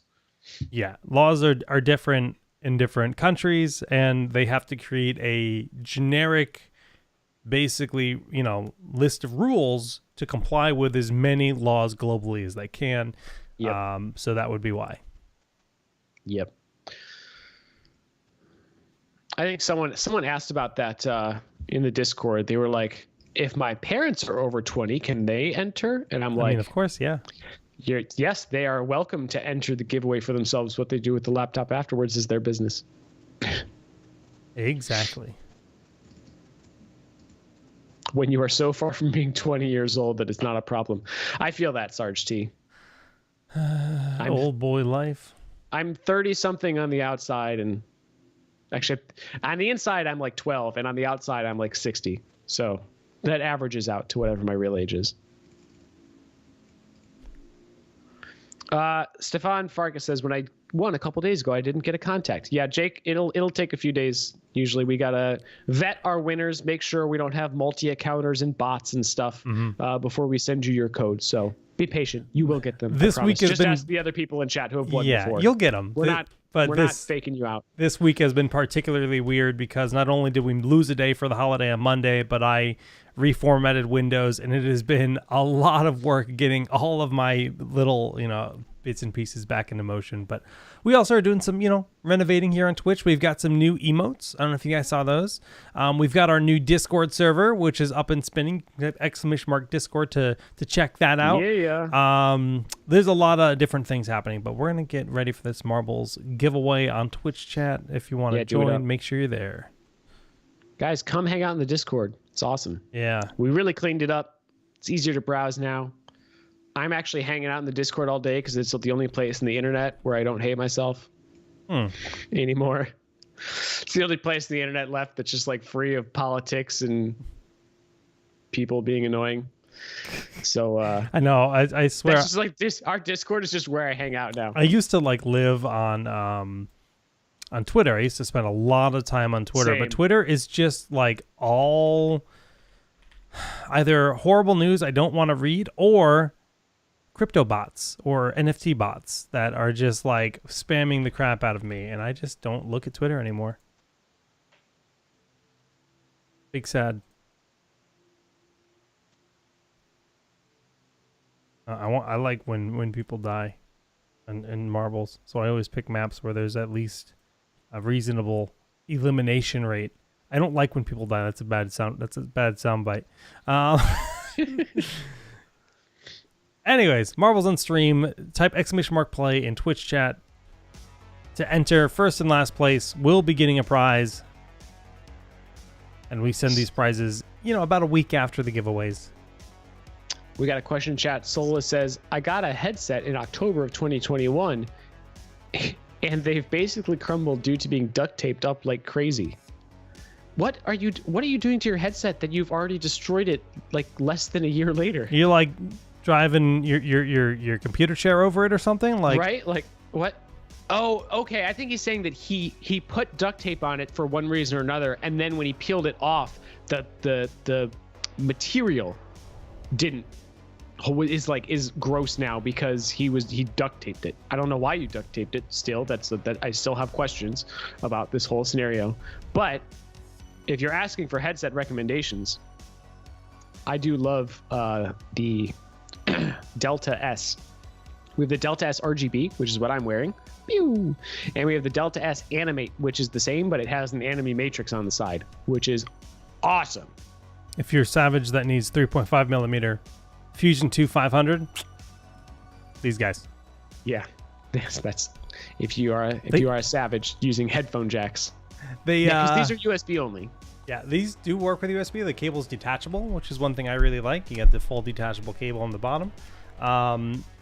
Yeah, laws are different in different countries, and they have to create a generic, basically, list of rules to comply with as many laws globally as they can. Yep. So that would be why. Yep. I think someone asked about that in the Discord. They were like, if my parents are over 20, can they enter? And I'm like, of course, yeah. Yes, they are welcome to enter the giveaway for themselves. What they do with the laptop afterwards is their business. Exactly. When you are so far from being 20 years old that it's not a problem. I feel that, Sarge T. Old boy life. I'm 30-something on the outside, and actually, on the inside, I'm like 12, and on the outside, I'm like 60. So that averages out to whatever my real age is. Stefan Farkas says, when I won a couple days ago, I didn't get a contact. Yeah, Jake, it'll take a few days. Usually we got to vet our winners, make sure we don't have multi-accounters and bots and stuff before we send you your code. So be patient. You will get them. This week has just ask the other people in chat who have won before. Yeah, you'll get them. We're not faking you out. This week has been particularly weird because not only did we lose a day for the holiday on Monday, but I reformatted Windows, and it has been a lot of work getting all of my little, bits and pieces back into motion. But we also are doing some, renovating here on Twitch. We've got some new emotes. I don't know if you guys saw those. We've got our new Discord server, which is up and spinning. !Discord to check that out. Yeah. There's a lot of different things happening, but we're going to get ready for this marbles giveaway on Twitch chat. If you want to join, make sure you're there. Guys, come hang out in the Discord. It's awesome. Yeah. We really cleaned it up. It's easier to browse now. I'm actually hanging out in the Discord all day because it's the only place in the internet where I don't hate myself anymore. It's the only place in the internet left that's just like free of politics and people being annoying. So I know. I swear. It's just like this. Our Discord is just where I hang out now. I used to live on Twitter. I used to spend a lot of time on Twitter, Same. But Twitter is just all either horrible news I don't want to read or crypto bots or NFT bots that are just spamming the crap out of me, and I just don't look at Twitter anymore. Big sad. I like when people die in marbles, so I always pick maps where there's at least a reasonable elimination rate. I don't like when people die. That's a bad sound bite. Anyways, Marbles on stream. Type !Play in Twitch chat to enter first and last place. We'll be getting a prize, and we send these prizes, about a week after the giveaways. We got a question in chat. Sola says, I got a headset in October of 2021, and they've basically crumbled due to being duct taped up like crazy. What are you doing to your headset that you've already destroyed it less than a year later? You're driving your computer chair over it or something? Right? What? Oh, okay. I think he's saying that he put duct tape on it for one reason or another, and then when he peeled it off, the material is gross now because he duct taped it. I don't know why you duct taped it. Still, that I still have questions about this whole scenario. But if you're asking for headset recommendations, I do love the Delta S We have the Delta S RGB, which is what I'm wearing. Pew! And we have the Delta S Animate, which is the same, but it has an anime matrix on the side, which is awesome. If you're Savage that needs 3.5 millimeter Fusion 2 500, these guys. Yeah, that's if you are a Savage using headphone jacks. Because these are USB only. Yeah, these do work with USB. The cable's detachable, which is one thing I really like. You get the full detachable cable on the bottom.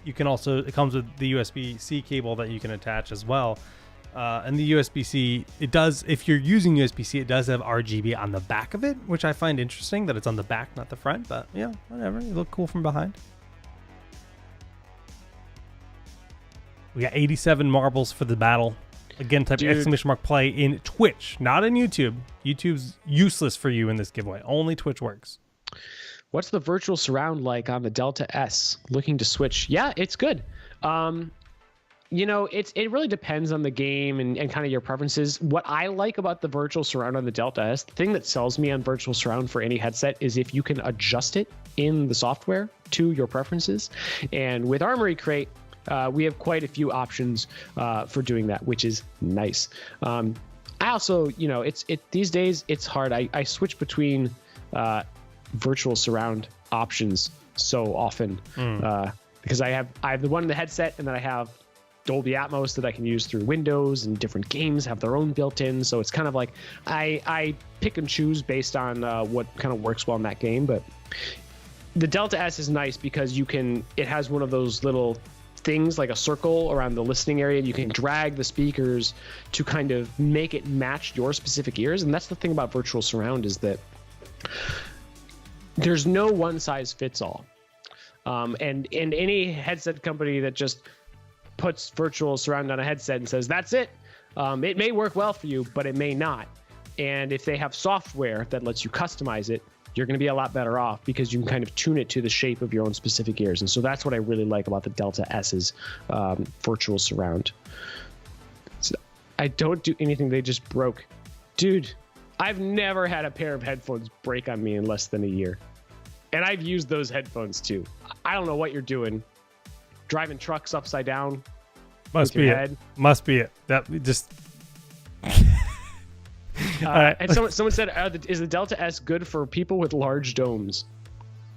You can also, it comes with the USB-C cable that you can attach as well. And the USB-C, it does, if you're using USB-C, it does have RGB on the back of it, which I find interesting that it's on the back, not the front. But yeah, whatever. You look cool from behind. We got 87 marbles for the battle. Again, type exclamation mark play in Twitch, not in YouTube. YouTube's useless for you in this giveaway. Only Twitch works. What's the virtual surround like on the Delta S? Looking to switch. Yeah, it's good. You know, it really depends on the game and kind of your preferences. What I like about the virtual surround on the Delta S, the thing that sells me on virtual surround for any headset is if you can adjust it in the software to your preferences. And with Armory Crate, we have quite a few options for doing that, which is nice. I also, you know, these days it's hard. I switch between virtual surround options so often because I have the one in the headset, and then I have Dolby Atmos that I can use through Windows, and different games have their own built-in. So it's kind of like I pick and choose based on what kind of works well in that game. But the Delta S is nice because it has one of those little things like a circle around the listening area. You can drag the speakers to kind of make it match your specific ears. And that's the thing about virtual surround, is that there's no one size fits all. And any headset company that just puts virtual surround on a headset and says, that's it. It may work well for you, but it may not. And if they have software that lets you customize it, you're going to be a lot better off because you can kind of tune it to the shape of your own specific ears. And so that's what I really like about the Delta S's virtual surround. So I don't do anything. They just broke. Dude, I've never had a pair of headphones break on me in less than a year. And I've used those headphones too. I don't know what you're doing. Driving trucks upside down. Must be it. Must be it. That just... And someone said, is the Delta S good for people with large domes?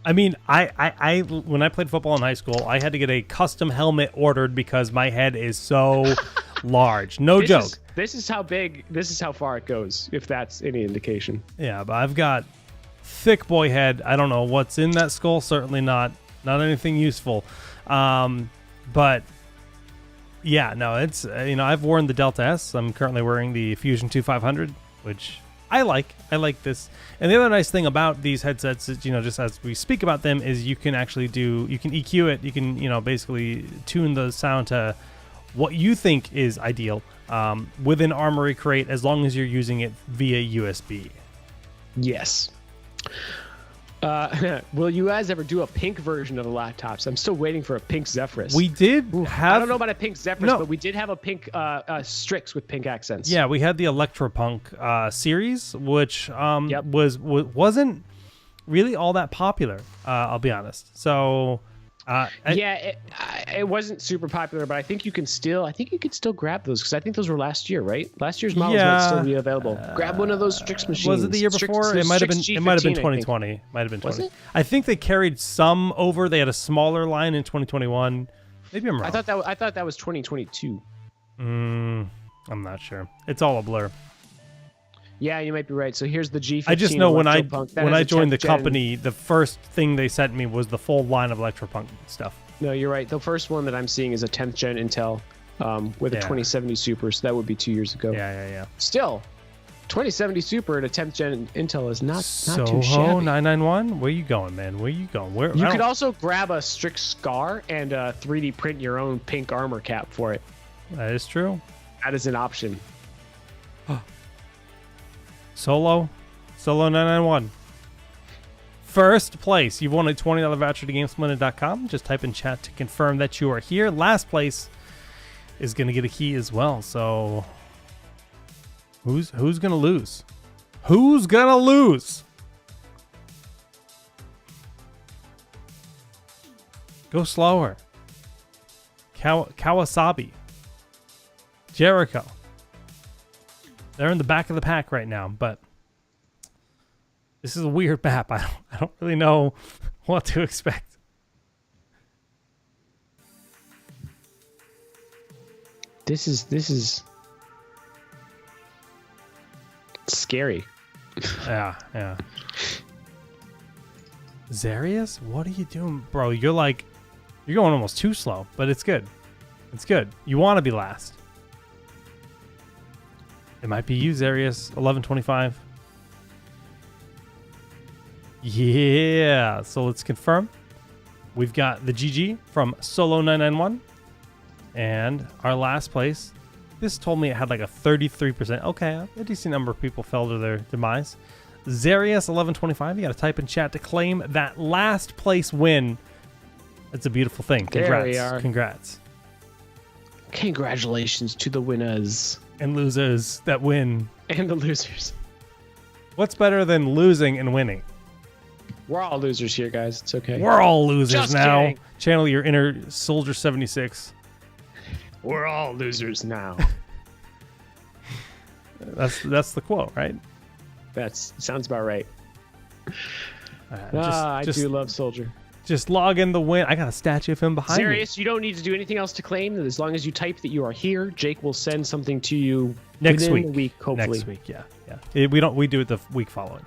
I mean, I when I played football in high school, I had to get a custom helmet ordered because my head is so large. No joke. This is how big, this is how far it goes, if that's any indication. Yeah, but I've got thick boy head. I don't know what's in that skull. Certainly not anything useful. But yeah, no, it's, I've worn the Delta S. I'm currently wearing the Fusion 2 500, which I like. I like this. And the other nice thing about these headsets is, just as we speak about them, is you can actually you can EQ it. You can, basically tune the sound to what you think is ideal within Armory Crate, as long as you're using it via USB. Yes. Will you guys ever do a pink version of the laptops? I'm still waiting for a pink Zephyrus. We did have... I don't know about a pink Zephyrus, but we did have a pink Strix with pink accents. Yeah, we had the Electropunk series, which wasn't really all that popular, I'll be honest. So... it wasn't super popular, but I think you could still grab those, because I think those were last year, right? Last year's models might still be available. Grab one of those Strix machines. Was it the year before? It might have been. It might have been 2020. Might have been 2020. Was it? I think they carried some over. They had a smaller line in 2021. Maybe I'm wrong. I thought that was 2022. I'm not sure. It's all a blur. Yeah, you might be right. So here's the G15. I just know when I joined the company, the first thing they sent me was the full line of Electropunk stuff. No, you're right. The first one that I'm seeing is a 10th gen Intel with a 2070 Super. So that would be 2 years ago. Yeah. Still, 2070 Super and a 10th gen Intel is not Soho too shabby. 991. Where you going, man? Where you going? You could also grab a Strix Scar and 3D print your own pink armor cap for it. That is true. That is an option. Solo 991. First place. You've won a $20 voucher to GameSplendid.com. Just type in chat to confirm that you are here. Last place is going to get a key as well. So who's going to lose? Who's going to lose? Go slower. Kawasabi, Jericho. They're in the back of the pack right now, but this is a weird map. I don't really know what to expect. This is scary. Yeah. Zarius, what are you doing, bro? You're going almost too slow, but it's good. It's good. You want to be last. It might be you, Zarius, 1125. Yeah. So let's confirm. We've got the GG from Solo991. And our last place, this told me it had like a 33%. Okay, a decent number of people fell to their demise. Zarius 1125, you got to type in chat to claim that last place win. It's a beautiful thing. Congrats. There we are. Congrats. Congratulations to the winners. And losers that win. And the losers. What's better than losing and winning? We're all losers here, guys. It's okay. We're all losers Just now. kidding. Channel your inner Soldier 76. We're all losers now. That's the quote, right? Sounds about right. I just do love Soldier. Just log in the win. I got a statue of him behind me. Zarius, you don't need to do anything else to claim. As long as you type that you are here, Jake will send something to you next within the week, hopefully. Next week, yeah. We do it the week following.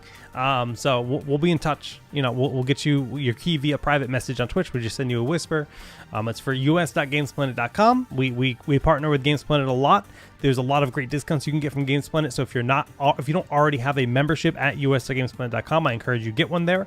So we'll be in touch. We'll get you your key via private message on Twitch. We just send you a whisper. It's for us.gamesplanet.com. We partner with GamesPlanet a lot. There's a lot of great discounts you can get from GamesPlanet. So if you don't already have a membership at us.gamesplanet.com, I encourage you to get one there.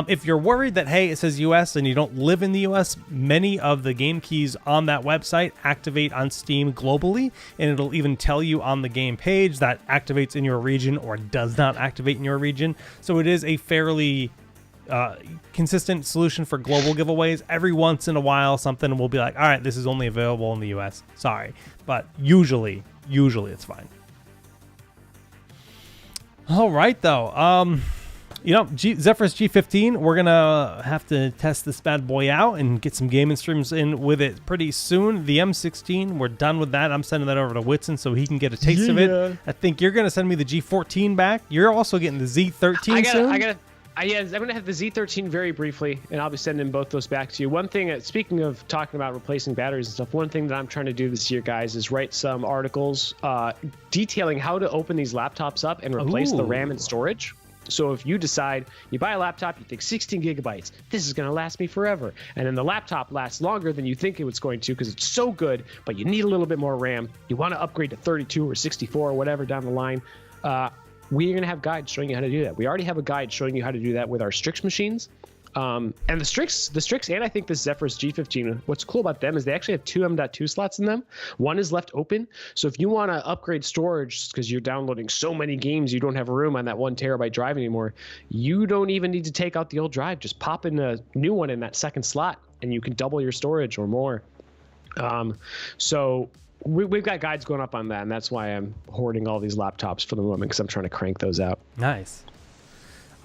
If you're worried that, hey, it says US and you don't live in the US, many of the game keys on that website activate on Steam globally, and it'll even tell you on the game page that activates in your region or does not activate in your region. So it is a fairly consistent solution for global giveaways. Every once in a while, something will be like, all right, this is only available in the US. Sorry. But usually it's fine. All right, though. Zephyrus G15, we're going to have to test this bad boy out and get some gaming streams in with it pretty soon. The M16, we're done with that. I'm sending that over to Whitson so he can get a taste of it. I think you're going to send me the G14 back. You're also getting the Z13 soon. I'm going to have the Z13 very briefly, and I'll be sending both those back to you. One thing, speaking of talking about replacing batteries and stuff, one thing that I'm trying to do this year, guys, is write some articles detailing how to open these laptops up and replace the RAM and storage. So if you decide you buy a laptop, you think 16 gigabytes, this is going to last me forever. And then the laptop lasts longer than you think it was going to because it's so good, but you need a little bit more RAM. You want to upgrade to 32 or 64 or whatever down the line. We're going to have guides showing you how to do that. We already have a guide showing you how to do that with our Strix machines. And the Strix, and I think the Zephyrus G15, what's cool about them is they actually have two M.2 slots in them. One is left open. So if you want to upgrade storage because you're downloading so many games, you don't have room on that 1 terabyte drive anymore, you don't even need to take out the old drive. Just pop in a new one in that second slot and you can double your storage or more. So we've got guides going up on that, and that's why I'm hoarding all these laptops for the moment because I'm trying to crank those out. Nice.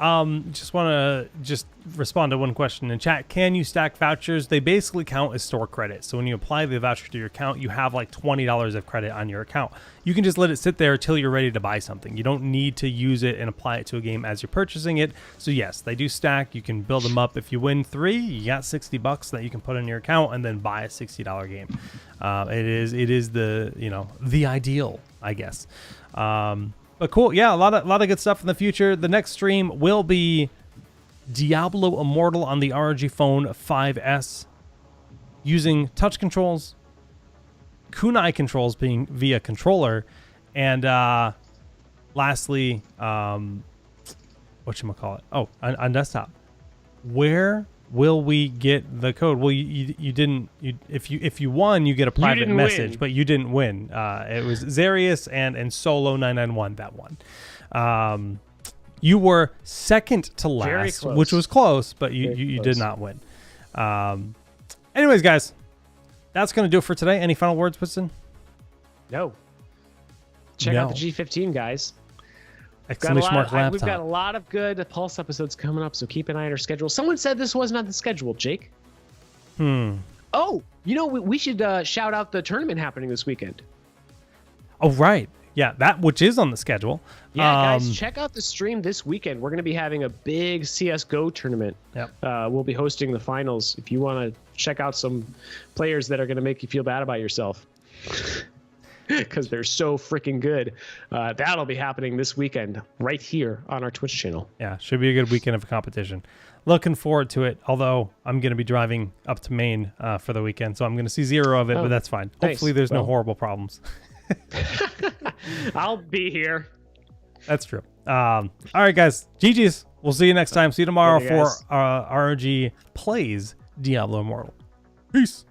Just want to respond to one question in chat. Can you stack vouchers? They basically count as store credit. So when you apply the voucher to your account, you have like $20 of credit on your account. You can just let it sit there until you're ready to buy something. You don't need to use it and apply it to a game as you're purchasing it. So yes, they do stack. You can build them up. If you win 3, you got $60 that you can put in your account and then buy a $60 game. It is the ideal, I guess. But cool, yeah, a lot of good stuff in the future. The next stream will be Diablo Immortal on the ROG Phone 5S using touch controls, kunai controls being via controller, and lastly, whatchamacallit? Oh, on desktop. Where will we get the code? Well, you didn't. If you won, you get a private message, but you didn't win. It was Zarius and Solo991 that won. You were second to last, which was close, but you did not win. Anyways, guys, that's gonna do it for today. Any final words, Whitson? No. Check out the G15, guys. We've got a lot of good Pulse episodes coming up, so keep an eye on our schedule. Someone said this wasn't on the schedule, Jake. Oh, we should shout out the tournament happening this weekend. Oh, right. Yeah, that which is on the schedule. Yeah, guys, check out the stream this weekend. We're going to be having a big CSGO tournament. Yep. We'll be hosting the finals. If you want to check out some players that are going to make you feel bad about yourself because they're so freaking good, that'll be happening this weekend right here on our Twitch channel. Yeah, should be a good weekend of competition. Looking forward to it, although I'm going to be driving up to Maine for the weekend, so I'm going to see zero of it, but that's fine. Hopefully there's no horrible problems. I'll be here. That's true. All right, guys. GG's. We'll see you next time. See you tomorrow for RG Plays Diablo Immortal. Peace.